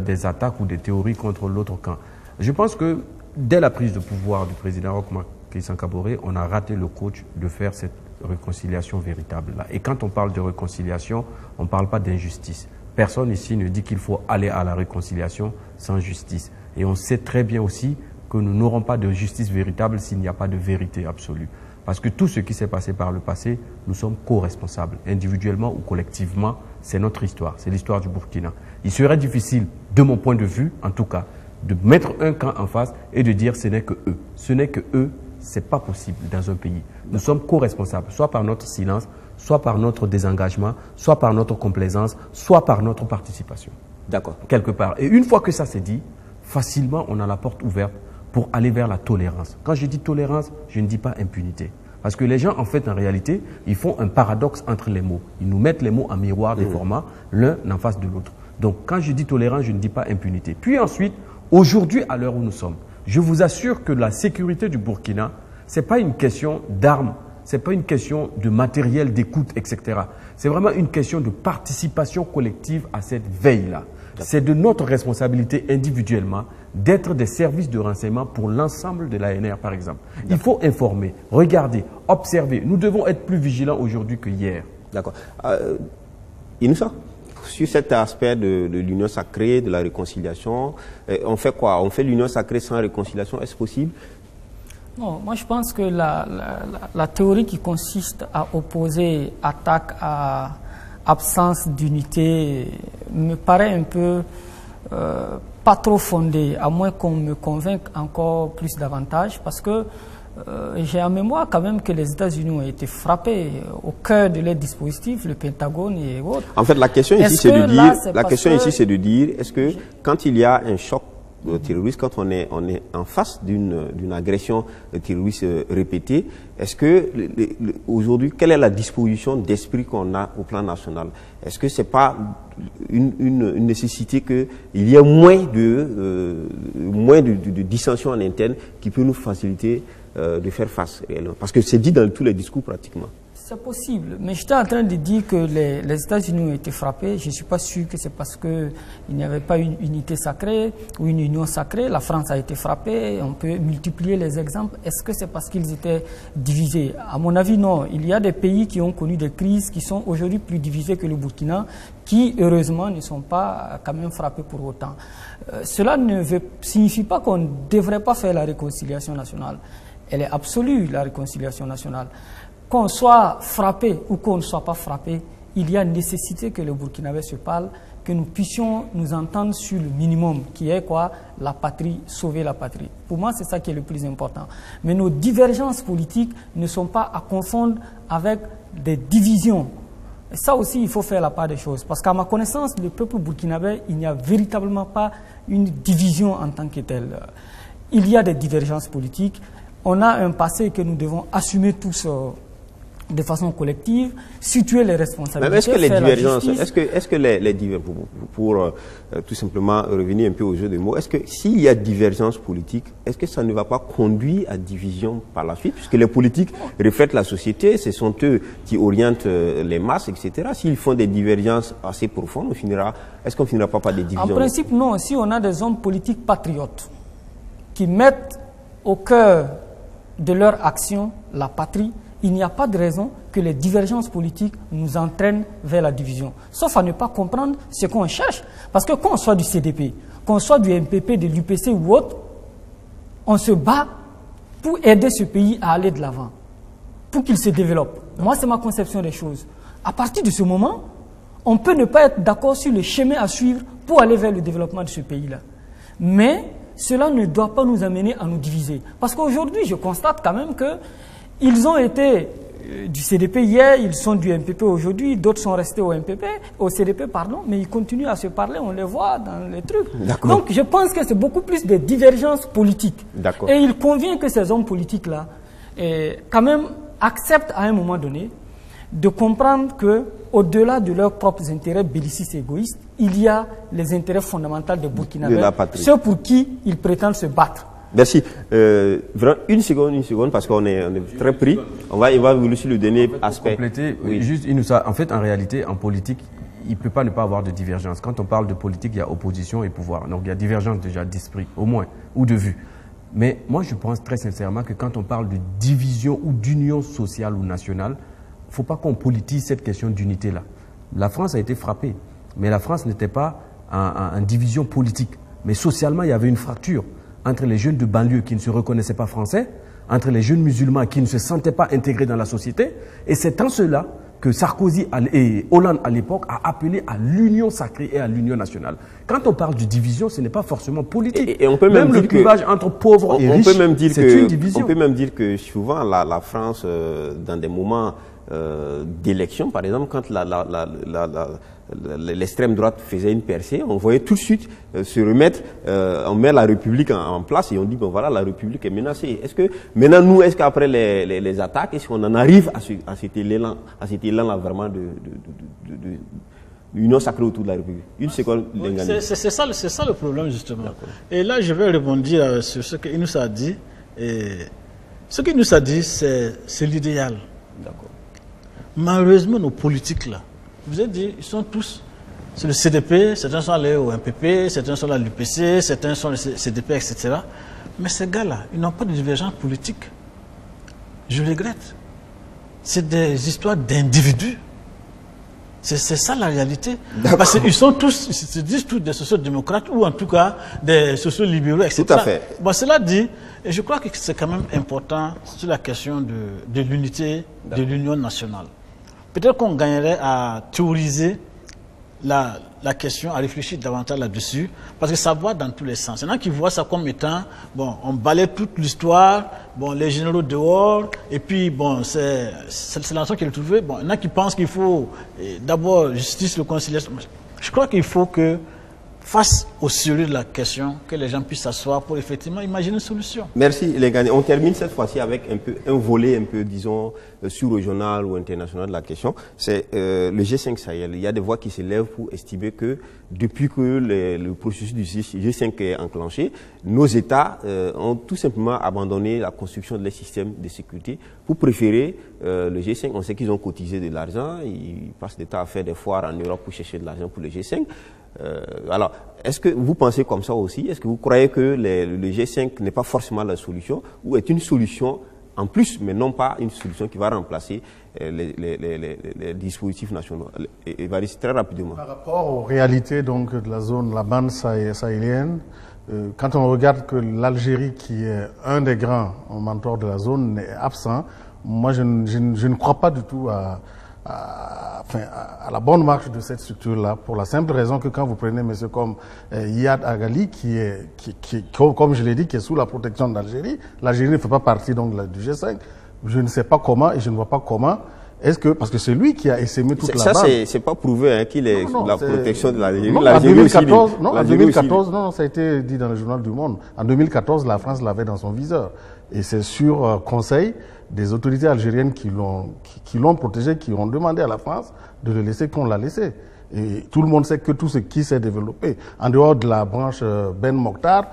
des attaques ou des théories contre l'autre camp. Je pense que dès la prise de pouvoir du président Roch Marc Christian Kaboré, on a raté le coach de faire cette réconciliation véritable-là. Et quand on parle de réconciliation, on ne parle pas d'injustice. Personne ici ne dit qu'il faut aller à la réconciliation sans justice. Et on sait très bien aussi que nous n'aurons pas de justice véritable s'il n'y a pas de vérité absolue. Parce que tout ce qui s'est passé par le passé, nous sommes co-responsables, individuellement ou collectivement. C'est notre histoire, c'est l'histoire du Burkina. Il serait difficile, de mon point de vue, en tout cas, de mettre un camp en face et de dire ce n'est que eux. Ce n'est que eux, c'est pas possible dans un pays. Nous sommes co-responsables, soit par notre silence, soit par notre désengagement, soit par notre complaisance, soit par notre participation. D'accord. Quelque part. Et une fois que ça s'est dit, facilement, on a la porte ouverte pour aller vers la tolérance. Quand je dis tolérance, je ne dis pas impunité. Parce que les gens, en fait, en réalité, ils font un paradoxe entre les mots. Ils nous mettent les mots en miroir des formats, l'un en face de l'autre. Donc, quand je dis tolérance, je ne dis pas impunité. Puis ensuite, aujourd'hui, à l'heure où nous sommes, je vous assure que la sécurité du Burkina, ce n'est pas une question d'armes, ce n'est pas une question de matériel d'écoute, etc. C'est vraiment une question de participation collective à cette veille-là. C'est de notre responsabilité individuellement d'être des services de renseignement pour l'ensemble de l'ANR, par exemple. Il faut informer, regarder, observer. Nous devons être plus vigilants aujourd'hui que hier. D'accord. Inoussa, sur cet aspect de l'union sacrée, de la réconciliation, on fait quoi? On fait l'union sacrée sans réconciliation, est-ce possible? Non, moi je pense que la théorie qui consiste à opposer attaque à absence d'unité me paraît un peu pas trop fondée, à moins qu'on me convainque encore plus davantage, parce que j'ai en mémoire quand même que les États-Unis ont été frappés au cœur de leur dispositif, le Pentagone et autres. En fait, la question ici, c'est de dire, est-ce que quand il y a un choc terroriste, quand on est en face d'une agression terroriste répétée, est-ce que aujourd'hui, quelle est la disposition d'esprit qu'on a au plan national? Est-ce que c'est pas une nécessité qu'il y ait moins de dissensions en interne qui peut nous faciliter de faire face réellement? Parce que c'est dit dans tous les discours pratiquement. C'est possible, mais j'étais en train de dire que les États-Unis ont été frappés. Je ne suis pas sûr que c'est parce qu'il n'y avait pas une unité sacrée ou une union sacrée. La France a été frappée, on peut multiplier les exemples. Est-ce que c'est parce qu'ils étaient divisés? À mon avis, non. Il y a des pays qui ont connu des crises qui sont aujourd'hui plus divisés que le Burkina, qui heureusement ne sont pas quand même frappés pour autant. Cela ne signifie pas qu'on ne devrait pas faire la réconciliation nationale. Elle est absolue, la réconciliation nationale. Qu'on soit frappé ou qu'on ne soit pas frappé, il y a nécessité que les Burkinabés se parlent, que nous puissions nous entendre sur le minimum, qui est quoi? La patrie, sauver la patrie. Pour moi, c'est ça qui est le plus important. Mais nos divergences politiques ne sont pas à confondre avec des divisions. Et ça aussi, il faut faire la part des choses. Parce qu'à ma connaissance, le peuple burkinabé, il n'y a véritablement pas une division en tant que telle. Il y a des divergences politiques. On a un passé que nous devons assumer tous de façon collective, situer les responsabilités. Est-ce que les divergences, est-ce que les divergences, pour tout simplement revenir un peu au jeu de mots, est-ce que s'il y a divergence politique, est-ce que ça ne va pas conduire à division par la suite, puisque les politiques reflètent la société, ce sont eux qui orientent les masses, etc. S'ils font des divergences assez profondes, est-ce qu'on finira pas par des divisions? En principe, non. Si on a des hommes politiques patriotes qui mettent au cœur de leur action la patrie, il n'y a pas de raison que les divergences politiques nous entraînent vers la division. Sauf à ne pas comprendre ce qu'on cherche. Parce que qu'on soit du CDP, qu'on soit du MPP, de l'UPC ou autre, on se bat pour aider ce pays à aller de l'avant, pour qu'il se développe. Moi, c'est ma conception des choses. À partir de ce moment, on peut ne pas être d'accord sur le chemin à suivre pour aller vers le développement de ce pays-là. Mais cela ne doit pas nous amener à nous diviser. Parce qu'aujourd'hui, je constate quand même que ils ont été du CDP hier, ils sont du MPP aujourd'hui, d'autres sont restés au CDP, pardon, mais ils continuent à se parler, on les voit dans les trucs. Donc je pense que c'est beaucoup plus des divergences politiques. Et il convient que ces hommes politiques-là, quand même, acceptent à un moment donné de comprendre que, au-delà de leurs propres intérêts bellicistes et égoïstes, il y a les intérêts fondamentaux des Burkinabés, ceux pour qui ils prétendent se battre. Merci. Une seconde, parce qu'on est très pris. On va vous laisser le dernier aspect. Compléter, oui. Juste, en fait, en réalité, en politique, il ne peut pas ne pas avoir de divergence. Quand on parle de politique, il y a opposition et pouvoir. Donc, il y a divergence déjà d'esprit, au moins, ou de vue. Mais moi, je pense très sincèrement que quand on parle de division ou d'union sociale ou nationale, il ne faut pas qu'on politise cette question d'unité-là. La France a été frappée, mais la France n'était pas en division politique. Mais socialement, il y avait une fracture entre les jeunes de banlieue qui ne se reconnaissaient pas français, entre les jeunes musulmans qui ne se sentaient pas intégrés dans la société. Et c'est en cela que Sarkozy et Hollande à l'époque a appelé à l'union sacrée et à l'union nationale. Quand on parle de division, ce n'est pas forcément politique. Et on peut même le clivage entre pauvres et riches, c'est une division. On peut même dire que souvent la France, dans des moments d'élection, par exemple, quand l'extrême droite faisait une percée, on voyait tout de suite se remettre, on met la République en place et on dit, bon voilà, la République est menacée. Est-ce que maintenant, nous, est-ce qu'après les attaques, est-ce qu'on en arrive à cet élan-là vraiment de l'union sacrée autour de la République? Une seconde, c'est ça le problème, justement. Et là, je vais rebondir sur ce qu'il nous a dit. Et ce qu'il nous a dit, c'est l'idéal. D'accord. Malheureusement, nos politiques là, vous avez dit, ils sont tous, c'est le CDP, certains sont allés au MPP, certains sont à l'UPC, certains sont le CDP, etc. Mais ces gars-là, ils n'ont pas de divergence politique. Je regrette. C'est des histoires d'individus. C'est ça la réalité. Parce qu'ils sont tous, ils se disent tous des sociaux-démocrates ou en tout cas des sociaux-libéraux, etc. Tout à fait. Bon, cela dit, et je crois que c'est quand même important sur la question de l'unité de l'Union nationale. Peut-être qu'on gagnerait à théoriser la question, à réfléchir davantage là-dessus, parce que ça va dans tous les sens. Il y en a qui voient ça comme étant, bon, on balaie toute l'histoire, bon, les généraux dehors, et puis, bon, c'est l'ensemble qui est trouvé. Bon, il y en a qui pensent qu'il faut d'abord justice, réconciliation. Je crois qu'il faut que, face au sérieux de la question, que les gens puissent s'asseoir pour effectivement imaginer une solution. Merci les gars. On termine cette fois-ci avec un volet un peu, disons, sous-régional ou international de la question. C'est le G5 Sahel. Il y a des voix qui s'élèvent pour estimer que depuis que le processus du G5 est enclenché, nos États ont tout simplement abandonné la construction de leur système de sécurité pour préférer le G5. On sait qu'ils ont cotisé de l'argent, ils passent des temps à faire des foires en Europe pour chercher de l'argent pour le G5. Alors, est-ce que vous pensez comme ça aussi? Est-ce que vous croyez que le G5 n'est pas forcément la solution ou est une solution en plus, mais non pas une solution qui va remplacer les dispositifs nationaux? Évariste, très rapidement. Par rapport aux réalités donc, de la zone, la bande sahélienne, quand on regarde que l'Algérie, qui est un des grands mentors de la zone, est absent, moi je ne crois pas du tout à la bonne marche de cette structure-là, pour la simple raison que quand vous prenez monsieur comme Iyad Agali, qui comme je l'ai dit, qui est sous la protection d'Algérie, l'Algérie ne fait pas partie donc du G5. Je ne sais pas comment et je ne vois pas comment. Parce que c'est lui qui a essaimé toute la bande. Ça, c'est pas prouvé hein, qu'il est sous la protection de l'Algérie. Non, en 2014, en 2014, non, ça a été dit dans le journal du Monde. En 2014, la France l'avait dans son viseur. Et c'est sur conseil des autorités algériennes qui l'ont protégé, qui ont demandé à la France de le laisser qu'on l'a laissé. Et tout le monde sait que tout ce qui s'est développé, en dehors de la branche Ben Mokhtar,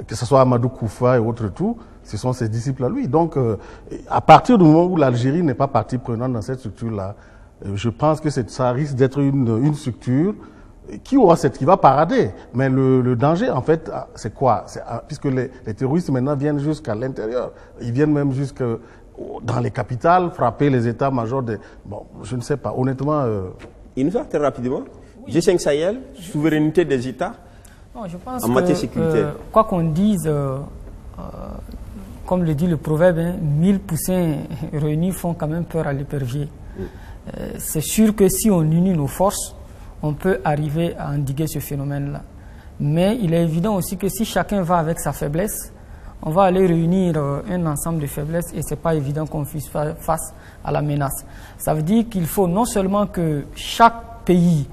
que ce soit Amadou Koufa et autres tout, ce sont ses disciples à lui. Donc, à partir du moment où l'Algérie n'est pas partie prenante dans cette structure-là, je pense que ça risque d'être une structure qui va parader. Mais le danger, en fait, c'est quoi? Puisque les terroristes maintenant viennent jusqu'à l'intérieur. Ils viennent même jusque dans les capitales, frapper les états-majors des... Bon, je ne sais pas, honnêtement... Il nous a très rapidement. Oui. G5 Sahel, souveraineté des États non, je pense en matière sécuritaire. Quoi qu'on dise, comme le dit le proverbe, 1000 poussins réunis font quand même peur à l'épervier. C'est sûr que si on unit nos forces, on peut arriver à endiguer ce phénomène-là. Mais il est évident aussi que si chacun va avec sa faiblesse, on va aller réunir un ensemble de faiblesses et ce n'est pas évident qu'on puisse faire face à la menace. Ça veut dire qu'il faut non seulement que chaque pays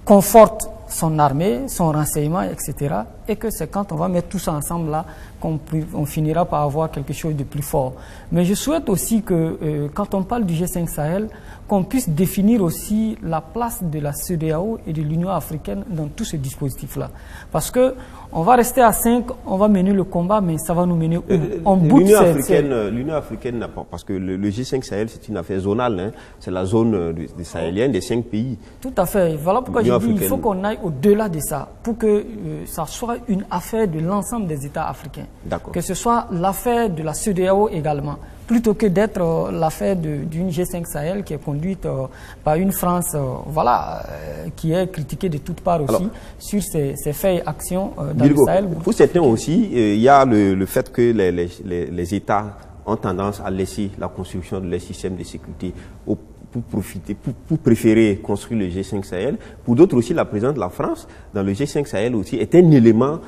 conforte son armée, son renseignement, etc. Et que c'est quand on va mettre tout ça ensemble là qu'on finira par avoir quelque chose de plus fort. Mais je souhaite aussi que quand on parle du G5 Sahel, qu'on puisse définir aussi la place de la CEDEAO et de l'Union africaine dans tout ce dispositif-là. Parce que on va rester à 5, on va mener le combat, mais ça va nous mener où? L'Union africaine n'a pas, parce que le G5 Sahel, c'est une affaire zonale, hein. C'est la zone des Sahéliens, des 5 pays. Tout à fait. Voilà pourquoi je dis qu'il faut qu'on aille au-delà de ça, pour que ça soit une affaire de l'ensemble des États africains. Que ce soit l'affaire de la CEDEAO également, plutôt que d'être l'affaire d'une G5 Sahel qui est conduite par une France qui est critiquée de toutes parts aussi. Alors, sur ses faits et actions dans le Sahel. Pour certains aussi, il y a le fait que les États ont tendance à laisser la construction de leur système de sécurité pour préférer construire le G5 Sahel. Pour d'autres aussi, la présence de la France dans le G5 Sahel aussi est un élément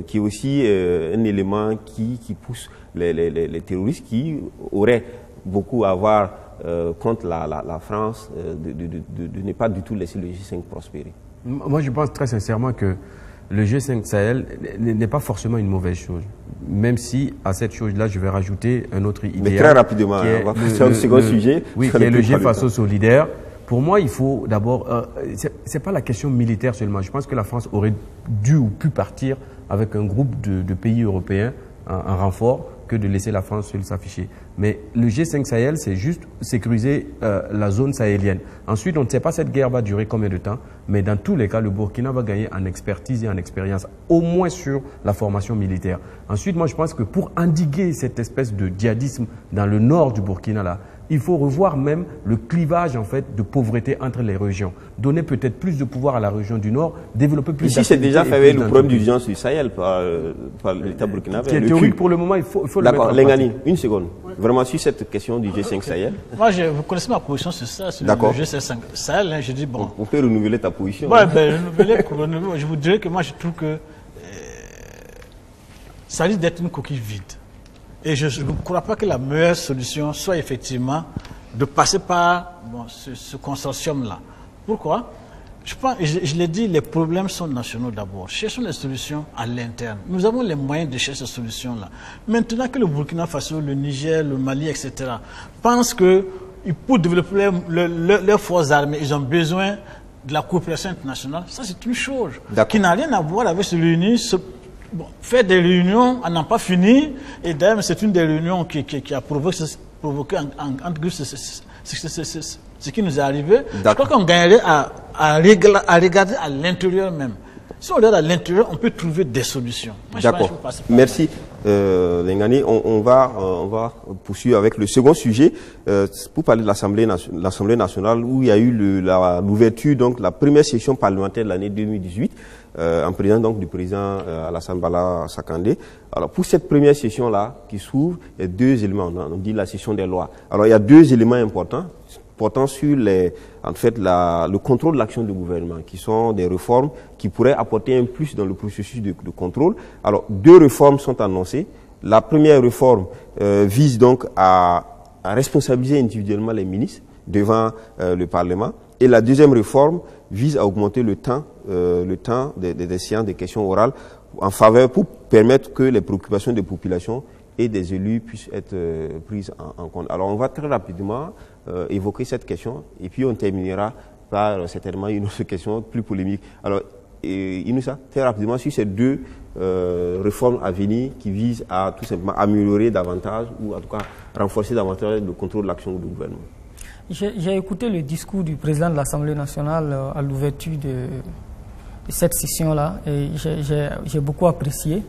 qui est aussi un élément qui pousse les terroristes qui auraient beaucoup à voir contre la France de ne pas du tout laisser le G5 prospérer. Moi, je pense très sincèrement que le G5 Sahel n'est pas forcément une mauvaise chose. Même si, à cette chose-là, je vais rajouter un autre idéal. Mais très rapidement, on va passer au second sujet. Oui, qui est le G-FASO solidaire. Pour moi, il faut d'abord... c'est pas la question militaire seulement. Je pense que la France aurait dû ou pu partir avec un groupe de pays européens, un renfort, que de laisser la France seule s'afficher. Mais le G5 Sahel, c'est juste sécuriser la zone sahélienne. Ensuite, on ne sait pas cette guerre va durer combien de temps, mais dans tous les cas, le Burkina va gagner en expertise et en expérience, au moins sur la formation militaire. Ensuite, moi, je pense que pour endiguer cette espèce de djihadisme dans le nord du Burkina, là, il faut revoir même le clivage en fait de pauvreté entre les régions. Donner peut-être plus de pouvoir à la région du Nord, développer plus d'activités. Ici, c'est déjà fait avec le problème d'urgence du Sahel par l'État burkinabé. Qui est théorique pour le moment, il faut le mettre en D'accord, Lengani, une seconde. Vraiment, sur cette question du G5 Sahel. Moi, vous connaissez ma position sur ça, sur le G5 Sahel. Hein, je dis, bon. On peut renouveler ta position. Ouais, renouveler, je vous dirais que moi, je trouve que ça risque d'être une coquille vide. Et je ne crois pas que la meilleure solution soit effectivement de passer par ce consortium-là. Pourquoi? Je l'ai dit, les problèmes sont nationaux d'abord. Cherchons les solutions à l'interne. Nous avons les moyens de chercher ces solutions-là. Maintenant que le Burkina Faso, le Niger, le Mali, etc. pensent que pour développer leurs forces armées, ils ont besoin de la coopération internationale, ça c'est une chose qui n'a rien à voir avec se réunir, faire des réunions à n'en pas finir. Et d'ailleurs, c'est une des réunions qui a provoqué ce qui nous est arrivé. Je crois qu'on gagnerait à regarder à l'intérieur même. Si on regarde à l'intérieur, on peut trouver des solutions. D'accord. Merci, Lengani. On va poursuivre avec le second sujet pour parler de l'Assemblée nationale où il y a eu l'ouverture, donc la première session parlementaire de l'année 2018 en présence donc du président Alassane Bala Sakandé. Alors pour cette première session-là qui s'ouvre, il y a deux éléments. On dit la session des lois. Alors il y a deux éléments importants portant sur le contrôle de l'action du gouvernement, qui sont des réformes qui pourraient apporter un plus dans le processus de contrôle. Alors, deux réformes sont annoncées. La première réforme vise donc à responsabiliser individuellement les ministres devant le Parlement. Et la deuxième réforme vise à augmenter le temps des séances, des questions orales en faveur pour permettre que les préoccupations des populations et des élus puissent être prises en compte. Alors, on va très rapidement évoquer cette question et puis on terminera par certainement une autre question plus polémique. Alors, Inoussa, très rapidement sur ces deux réformes à venir qui visent à tout simplement améliorer davantage ou en tout cas renforcer davantage le contrôle de l'action du gouvernement. J'ai écouté le discours du président de l'Assemblée nationale à l'ouverture de cette session-là et j'ai beaucoup apprécié.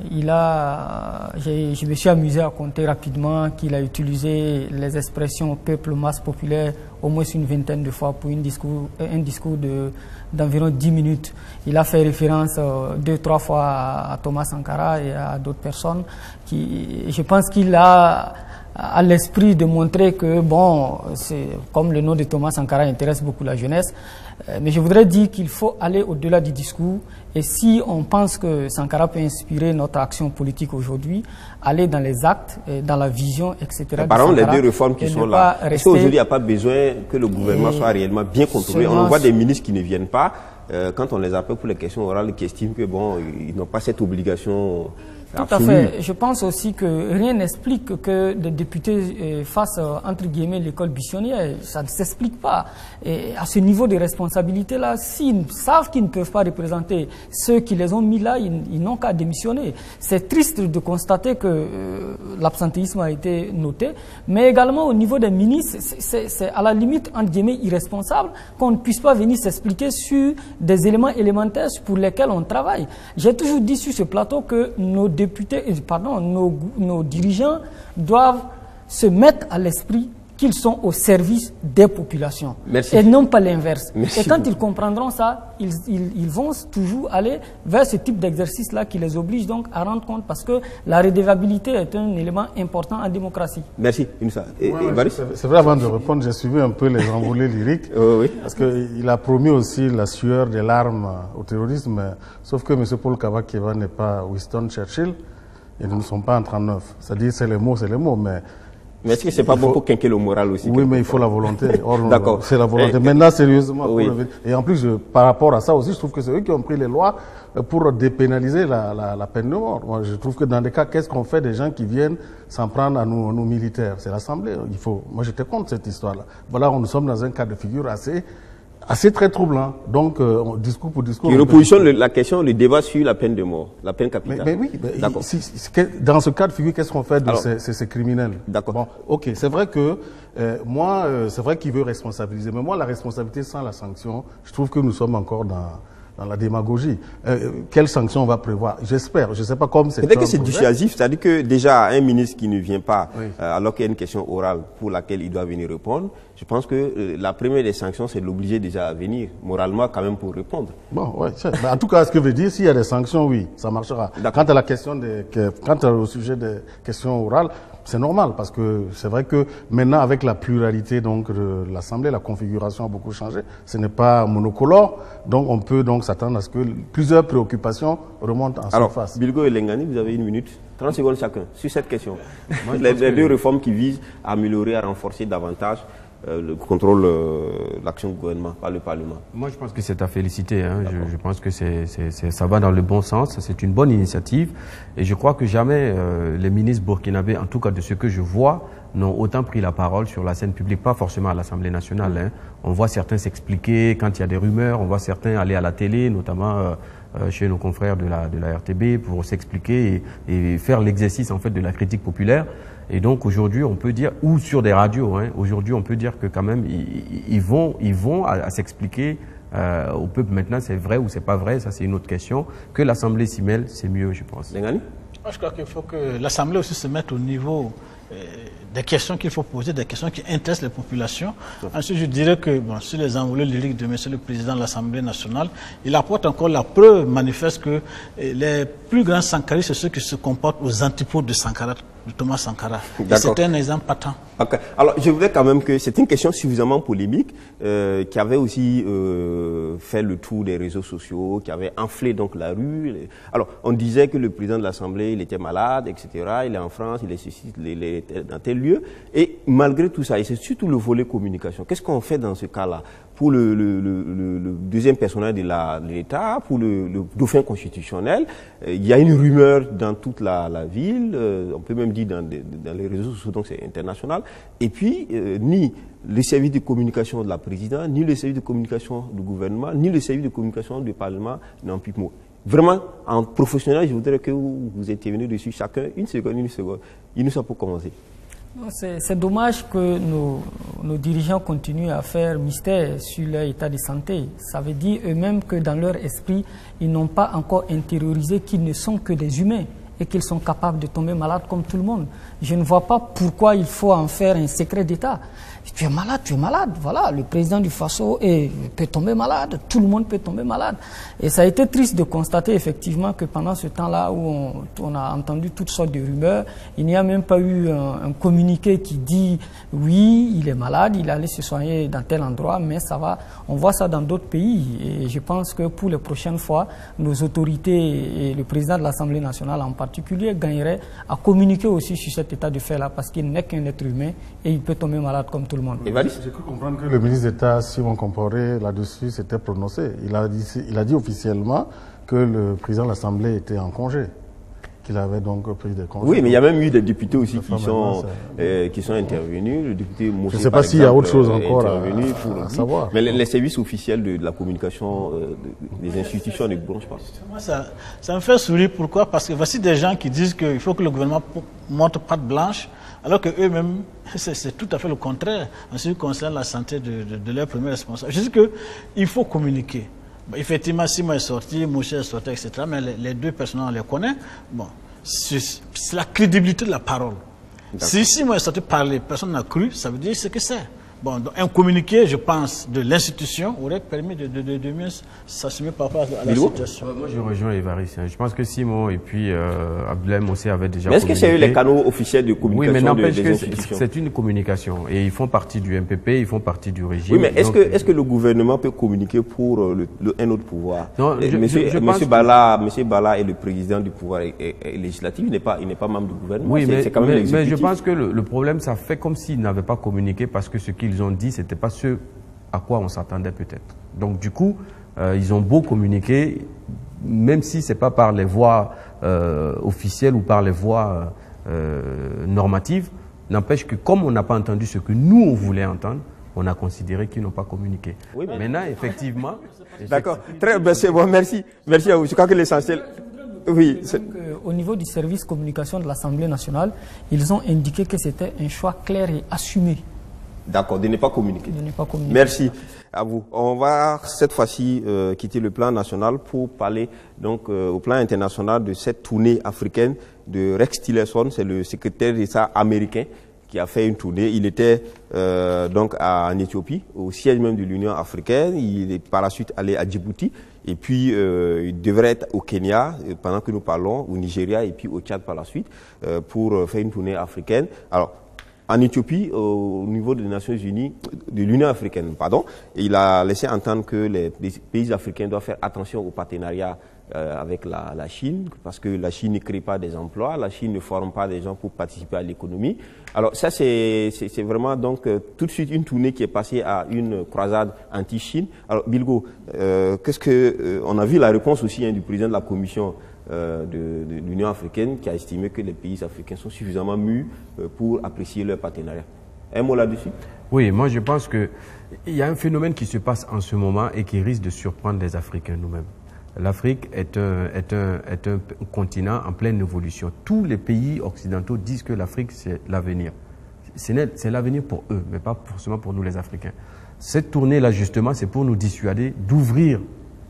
Je me suis amusé à compter rapidement qu'il a utilisé les expressions peuple, masse populaire au moins une vingtaine de fois pour un discours d'environ 10 minutes. Il a fait référence 2-3 fois à Thomas Sankara et à d'autres personnes. Je pense qu'il a à l'esprit de montrer que, bon, c'est comme le nom de Thomas Sankara intéresse beaucoup la jeunesse, mais je voudrais dire qu'il faut aller au-delà du discours et si on pense que Sankara peut inspirer notre action politique aujourd'hui, aller dans les actes, dans la vision, etc. Par exemple, les deux réformes qui sont là, est-ce qu'aujourd'hui il n'y a pas besoin que le gouvernement soit réellement bien contrôlé? On voit des ministres qui ne viennent pas, quand on les appelle pour les questions orales, qui estiment que bon, ils n'ont pas cette obligation. Tout à fait. Je pense aussi que rien n'explique que des députés fassent, entre guillemets, l'école buissonnière. Ça ne s'explique pas. Et à ce niveau de responsabilité-là, s'ils savent qu'ils ne peuvent pas représenter ceux qui les ont mis là, ils n'ont qu'à démissionner. C'est triste de constater que l'absentéisme a été noté, mais également au niveau des ministres, c'est à la limite, entre guillemets, irresponsable qu'on ne puisse pas venir s'expliquer sur des éléments élémentaires pour lesquels on travaille. J'ai toujours dit sur ce plateau que nos dirigeants doivent se mettre à l'esprit qu'ils sont au service des populations. Merci. Et non pas l'inverse. Et quand ils comprendront ça, ils vont toujours aller vers ce type d'exercice-là qui les oblige donc à rendre compte parce que la redevabilité est un élément important en démocratie. Merci. C'est vrai, avant de répondre, j'ai suivi un peu les envolées lyriques parce qu'il a promis aussi la sueur des larmes au terrorisme, sauf que M. Paul Kavakeva n'est pas Winston Churchill et nous ne sommes pas en 39. C'est-à-dire, c'est les mots, mais est-ce que c'est pas bon pour quinquer le moral aussi? Oui, mais il faut la volonté. D'accord. C'est la volonté. Maintenant, sérieusement. Et en plus, par rapport à ça aussi, je trouve que c'est eux qui ont pris les lois pour dépénaliser la peine de mort. Moi, je trouve que dans des cas, qu'est-ce qu'on fait des gens qui viennent s'en prendre à nos militaires? C'est l'Assemblée. Moi, j'étais contre cette histoire-là. Voilà, nous sommes dans un cas de figure assez très troublant. Donc, discours pour discours. Qui repositionne la question, le débat sur la peine de mort, la peine capitale. Mais oui, dans ce cas de figure, qu'est-ce qu'on fait de ces criminels? D'accord. Bon, ok, c'est vrai que c'est vrai qu'il veut responsabiliser, mais moi, la responsabilité sans la sanction, je trouve que nous sommes encore dans la démagogie. Quelles sanctions on va prévoir? J'espère. Je ne sais pas comme c'est. Peut-être que c'est dissuasif, c'est-à-dire que déjà un ministre qui ne vient pas, alors qu'il y a une question orale pour laquelle il doit venir répondre, je pense que la première des sanctions, c'est de l'obliger déjà à venir, moralement quand même pour répondre. Bon, ouais. En tout cas, ce que veut dire, s'il y a des sanctions, oui, ça marchera. Quant à la question au sujet des questions orales, c'est normal parce que c'est vrai que maintenant avec la pluralité donc de l'Assemblée, la configuration a beaucoup changé. Ce n'est pas monocolore, donc on peut donc s'attendre à ce que plusieurs préoccupations remontent en surface. Alors, Bilgo et Lengani, vous avez 1 minute, 30 secondes chacun sur cette question. les deux réformes qui visent à améliorer, à renforcer davantage le contrôle, l'action du gouvernement par le Parlement. Moi, je pense que c'est à féliciter. Hein. Je pense que ça va dans le bon sens. C'est une bonne initiative. Et je crois que jamais les ministres burkinabés, en tout cas de ce que je vois, n'ont autant pris la parole sur la scène publique, pas forcément à l'Assemblée nationale. Hein. On voit certains s'expliquer quand il y a des rumeurs, on voit certains aller à la télé, notamment chez nos confrères de la RTB, pour s'expliquer et faire l'exercice en fait de la critique populaire. Et donc aujourd'hui, on peut dire, ou sur des radios, hein, aujourd'hui on peut dire que quand même ils vont à s'expliquer au peuple. Maintenant, c'est vrai ou c'est pas vrai, ça c'est une autre question. Que l'Assemblée s'y mêle, c'est mieux, je pense. Lengani ? Moi, je crois qu'il faut que l'Assemblée aussi se mette au niveau des questions qu'il faut poser, des questions qui intéressent les populations. Ensuite, je dirais que sur les envolées lyriques de M. le Président de l'Assemblée nationale, il apporte encore la preuve manifeste que les plus grands Sankaris, c'est ceux qui se comportent aux antipodes de Sankara, de Thomas Sankara. C'est un exemple patent. Okay. Alors, je voudrais quand même que c'est une question suffisamment polémique qui avait aussi fait le tour des réseaux sociaux, qui avait enflé donc la rue. Alors, on disait que le président de l'Assemblée, il était malade, etc. Il est en France, il est ceci, il est dans tel lieu. Et malgré tout ça, et c'est surtout le volet communication, qu'est-ce qu'on fait dans ce cas-là pour le deuxième personnage de l'État, pour le dauphin constitutionnel? Il y a une rumeur dans toute la ville, on peut même dire dans les réseaux sociaux, donc c'est international. Et puis, ni le service de communication de la présidente, ni le service de communication du gouvernement, ni le service de communication du Parlement n'en pipe mot. Vraiment, en professionnel, je voudrais que vous interveniez dessus chacun, une seconde. Il nous ça pour commencer. C'est dommage que nos dirigeants continuent à faire mystère sur leur état de santé. Ça veut dire eux-mêmes que dans leur esprit, ils n'ont pas encore intériorisé qu'ils ne sont que des humains et qu'ils sont capables de tomber malades comme tout le monde. Je ne vois pas pourquoi il faut en faire un secret d'État. Tu es malade, voilà, le président du Faso peut tomber malade, tout le monde peut tomber malade. Et ça a été triste de constater effectivement que pendant ce temps-là où on a entendu toutes sortes de rumeurs, il n'y a même pas eu un communiqué qui dit oui, il est malade, il est allé se soigner dans tel endroit, mais ça va, on voit ça dans d'autres pays. Et je pense que pour les prochaines fois, nos autorités et le président de l'Assemblée nationale en particulier gagneraient à communiquer aussi sur cet état de fait-là, parce qu'il n'est qu'un être humain et il peut tomber malade comme tout le monde. J'ai cru comprendre que le ministre d'État, Simon Compaoré, là-dessus, s'était prononcé. Il a dit officiellement que le président de l'Assemblée était en congé, qu'il avait donc pris des congés. Oui, mais il y a même eu des députés aussi qui sont intervenus. Le député Moussé, je ne sais pas s'il y a autre chose encore à savoir. Mais les services officiels de la communication des institutions ne bronchent pas. Ça me fait sourire. Pourquoi? Parce que voici des gens qui disent qu'il faut que le gouvernement montre patte blanche, alors qu'eux-mêmes, c'est tout à fait le contraire en ce qui concerne la santé de leurs premiers responsables. Je dis qu'il faut communiquer. Bon, effectivement, Simon est sorti, Mouché est sorti, etc. Mais les deux personnes, on les connaît. Bon, c'est la crédibilité de la parole. Si Simon est sorti parler, personne n'a cru, ça veut dire ce que c'est. Bon, donc un communiqué, je pense, de l'institution aurait permis de mieux s'assumer par rapport à la situation. Moi, je rejoins Évariste. Je pense que Simon et puis Abdoulaye Mossé avaient déjà communiqué. Mais est-ce que c'est eux les canaux officiels de communication? Oui, mais n'empêche que c'est une communication. Et ils font partie du MPP, ils font partie du régime. Oui, mais est-ce que le gouvernement peut communiquer pour un autre pouvoir? Non, Monsieur Bala est le président du pouvoir législatif, il n'est pas membre du gouvernement. Oui, mais je pense que le problème, ça fait comme s'ils n'avaient pas communiqué parce que ce qu'ils ont dit, c'était pas ce à quoi on s'attendait peut-être. Donc du coup, ils ont beau communiquer, même si c'est pas par les voies officielles ou par les voies normatives, n'empêche que comme on n'a pas entendu ce que nous on voulait entendre, on a considéré qu'ils n'ont pas communiqué. Oui, mais maintenant, effectivement... D'accord, très bien, c'est bon, merci. Merci à vous. Je crois que l'essentiel... Oui. Au niveau du service communication de l'Assemblée nationale, ils ont indiqué que c'était un choix clair et assumé. D'accord, de ne pas communiquer. De ne pas communiquer. Merci. À vous. On va cette fois-ci quitter le plan national pour parler donc au plan international de cette tournée africaine de Rex Tillerson, c'est le secrétaire d'État américain qui a fait une tournée. Il était donc en Éthiopie, au siège même de l'Union africaine. Il est par la suite allé à Djibouti. Et puis, il devrait être au Kenya, pendant que nous parlons, au Nigeria et puis au Tchad par la suite, pour faire une tournée africaine. Alors, en Éthiopie, au niveau des Nations Unies, de l'Union africaine, pardon, il a laissé entendre que les pays africains doivent faire attention au partenariat avec la Chine, parce que la Chine ne crée pas des emplois, la Chine ne forme pas des gens pour participer à l'économie. Alors ça, c'est vraiment donc tout de suite une tournée qui est passée à une croisade anti-Chine. Alors Bilgo, qu'est-ce que on a vu la réponse aussi du président de la Commission de l'Union africaine qui a estimé que les pays africains sont suffisamment mûrs pour apprécier leur partenariat. Un mot là-dessus? Oui, moi je pense qu'il y a un phénomène qui se passe en ce moment et qui risque de surprendre les Africains nous-mêmes. L'Afrique est un continent en pleine évolution. Tous les pays occidentaux disent que l'Afrique, c'est l'avenir. C'est l'avenir pour eux, mais pas forcément pour nous les Africains. Cette tournée-là, justement, c'est pour nous dissuader d'ouvrir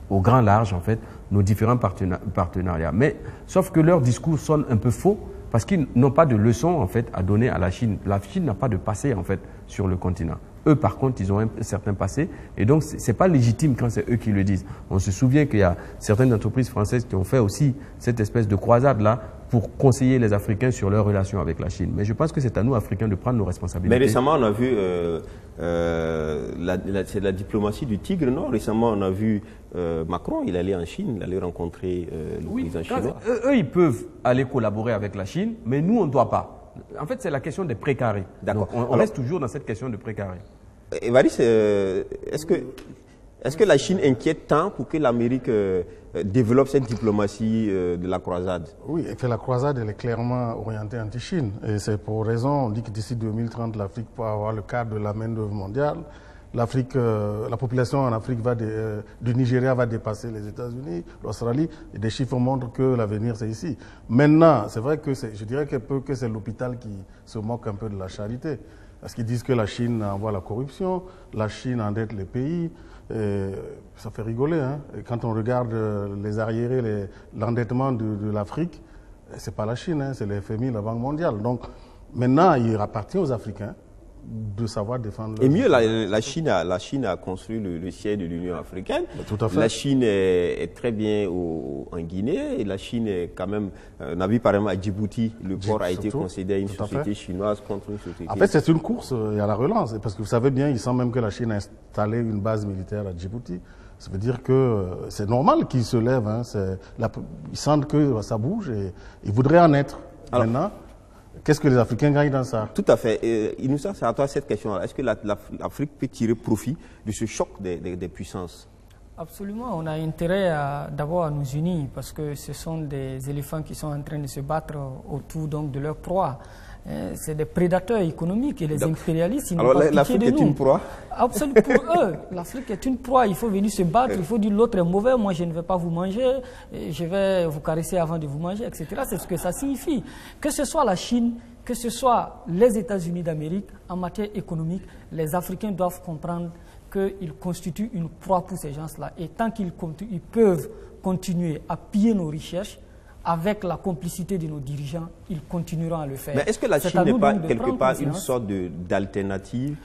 au grand large, en fait, nos différents partenariats. Mais, sauf que leur discours sonne un peu faux, parce qu'ils n'ont pas de leçon, en fait, à donner à la Chine. La Chine n'a pas de passé, en fait, sur le continent. Eux, par contre, ils ont un certain passé, et donc c'est pas légitime quand c'est eux qui le disent. On se souvient qu'il y a certaines entreprises françaises qui ont fait aussi cette espèce de croisade-là pour conseiller les Africains sur leurs relations avec la Chine. Mais je pense que c'est à nous, Africains, de prendre nos responsabilités. Mais récemment, on a vu, c'est la diplomatie du tigre, non? Récemment, on a vu Macron, il allait en Chine, il allait rencontrer le président chinois. Eux, ils peuvent aller collaborer avec la Chine, mais nous, on ne doit pas. En fait, c'est la question des précarés. D'accord. On reste toujours dans cette question de précarés. Évariste, est-ce que la Chine inquiète tant pour que l'Amérique développe cette diplomatie de la croisade? Oui, et que la croisade elle est clairement orientée anti-Chine. Et c'est pour raison, on dit que d'ici 2030, l'Afrique pourra avoir le quart de la main-d'œuvre mondiale. L'Afrique, la population en Afrique du Nigeria va dépasser les États-Unis, l'Australie, et des chiffres montrent que l'avenir c'est ici. Maintenant, c'est vrai que je dirais que c'est l'hôpital qui se moque un peu de la charité, parce qu'ils disent que la Chine envoie la corruption, la Chine endette les pays, ça fait rigoler, hein. Et quand on regarde les arriérés, l'endettement de l'Afrique, c'est pas la Chine, hein, c'est le FMI, la Banque mondiale. Donc maintenant, il appartient aux Africains de savoir défendre leur... Et mieux, la Chine a construit le siège de l'Union africaine. Tout à fait. La Chine est très bien en Guinée, et la Chine est quand même... on a vu par exemple à Djibouti, le port a été concédé à une société chinoise contre une société... En fait, c'est une course et à la relance, parce que vous savez bien, il semble même que la Chine a installé une base militaire à Djibouti. Ça veut dire que c'est normal qu'ils se lèvent, hein. Ils sentent que ça bouge et ils voudraient en être. Alors, maintenant, qu'est-ce que les Africains gagnent dans ça? Tout à fait. Inoussa, c'est à toi cette question-là. Est-ce que l'Afrique peut tirer profit de ce choc des puissances? Absolument. On a intérêt d'abord à nous unir parce que ce sont des éléphants qui sont en train de se battre autour donc, de leur proie. C'est des prédateurs économiques et les impérialistes, ils n'ont pas pitié de nous. Alors l'Afrique est une proie? Absolument. Pour eux, l'Afrique est une proie. Il faut venir se battre, il faut dire l'autre est mauvais, moi je ne vais pas vous manger, je vais vous caresser avant de vous manger, etc. C'est ce que ça signifie. Que ce soit la Chine, que ce soit les États-Unis d'Amérique, en matière économique, les Africains doivent comprendre qu'ils constituent une proie pour ces gens-là. Et tant qu'ils peuvent continuer à piller nos richesses, avec la complicité de nos dirigeants, ils continueront à le faire. Mais est-ce que la Chine n'est pas quelque part une sorte d'alternative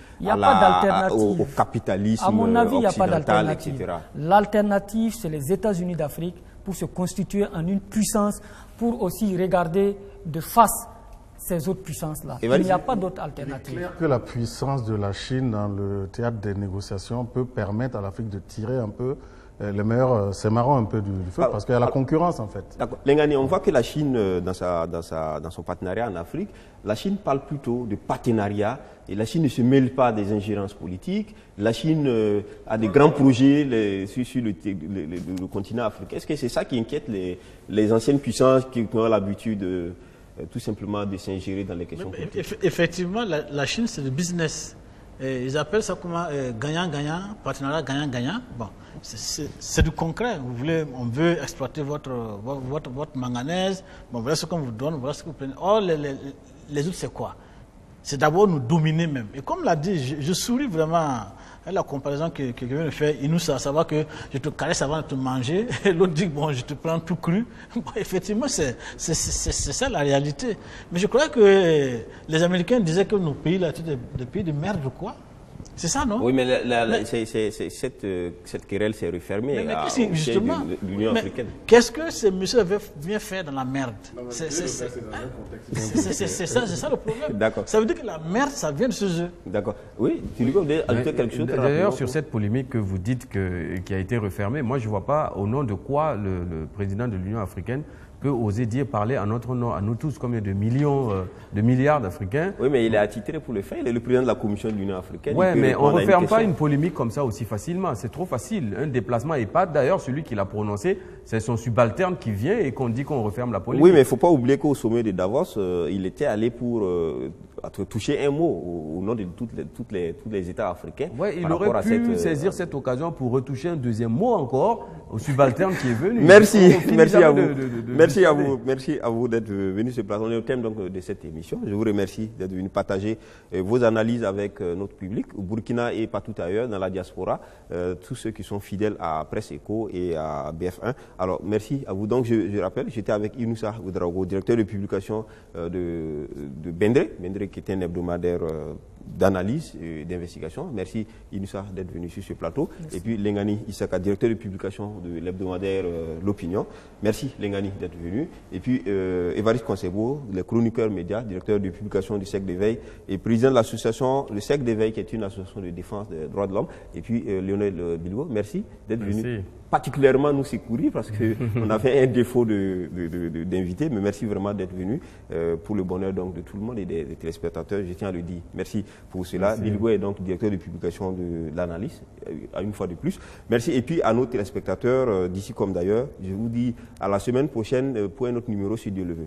au capitalisme occidental, etc.? À mon avis, il n'y a pas d'alternative. L'alternative, c'est les États-Unis d'Afrique pour se constituer en une puissance, pour aussi regarder de face ces autres puissances-là. Il n'y a pas d'autre alternative. Il est clair que la puissance de la Chine dans le théâtre des négociations peut permettre à l'Afrique de tirer un peu les meilleurs, c'est marrant un peu du feu, parce qu'il y a la concurrence en fait. D'accord. Lengani, on voit que la Chine, dans son partenariat en Afrique, la Chine parle plutôt de partenariat, et la Chine ne se mêle pas des ingérences politiques. La Chine a des grands projets sur le continent africain. Est-ce que c'est ça qui inquiète les anciennes puissances qui ont l'habitude tout simplement de s'ingérer dans les questions politiques? Effectivement, la Chine, c'est le business. Et ils appellent ça comment gagnant-gagnant, partenariat gagnant-gagnant. Bon, c'est du concret. On veut exploiter votre manganèse. Bon, voilà ce qu'on vous donne, voilà ce que vous prenez. Or, les autres, c'est quoi? c'est d'abord nous dominer même. Et comme l'a dit, je souris vraiment à la comparaison que vient de faire Inoussa, savoir que je te caresse avant de te manger, et l'autre dit, bon, je te prends tout cru. Bon, effectivement, c'est ça la réalité. Mais je crois que les Américains disaient que nos pays, là, étaient des pays de merde, quoi. C'est ça, non? Oui, mais cette querelle s'est refermée à justement l'Union africaine. Qu'est-ce que ce monsieur vient faire dans la merde? C'est ça le problème. D'accord. Ça veut dire que la merde, ça vient de ce jeu. D'accord. Oui, tu lui peux ajouter quelque chose? D'ailleurs, sur cette polémique que vous dites qui a été refermée, moi je ne vois pas au nom de quoi le président de l'Union africaine peut oser dire parler à notre nom, à nous tous, combien de millions, de milliards d'Africains. Oui, mais il est attitré pour le faire. Il est le président de la Commission de l'Union africaine. Oui, mais on ne referme pas une polémique comme ça aussi facilement. C'est trop facile. Un déplacement et pas d'ailleurs celui qui l'a prononcé, c'est son subalterne qui vient et qu'on dit qu'on referme la polémique. Oui, mais il ne faut pas oublier qu'au sommet de Davos, il était allé pour toucher un mot au nom de tous les États africains. Oui, il aurait pu saisir cette occasion pour retoucher un deuxième mot encore au subalterne qui est venu. Merci à vous. Merci à vous d'être venu se placer. On est au thème donc, de cette émission. Je vous remercie d'être venu partager vos analyses avec notre public, au Burkina et partout ailleurs, dans la diaspora, tous ceux qui sont fidèles à Presse Eco et à BF1. Alors, merci à vous. Donc, je rappelle, j'étais avec Inoussa Ouedraogo, directeur de publication de Bendre qui est un hebdomadaire d'analyse et d'investigation. Merci Inoussa d'être venu sur ce plateau. Merci. Et puis Lengani Issaka, directeur de publication de l'hebdomadaire L'Opinion. Merci Lengani d'être venu. Et puis Évariste Konsebo, le chroniqueur média, directeur de publication du Cercle d'éveil et président de l'association Le Cercle d'éveil qui est une association de défense des droits de l'homme. Et puis Lionel Bilgo, merci d'être venu particulièrement nous secourir parce qu'on avait un défaut d'invité, mais merci vraiment d'être venu pour le bonheur donc, de tout le monde et des téléspectateurs. Je tiens à le dire. Merci pour cela. Bilgo est donc directeur de publication de l'analyse, à une fois de plus. Merci. Et puis à nos téléspectateurs, d'ici comme d'ailleurs, je vous dis à la semaine prochaine pour un autre numéro sur Dieu levé.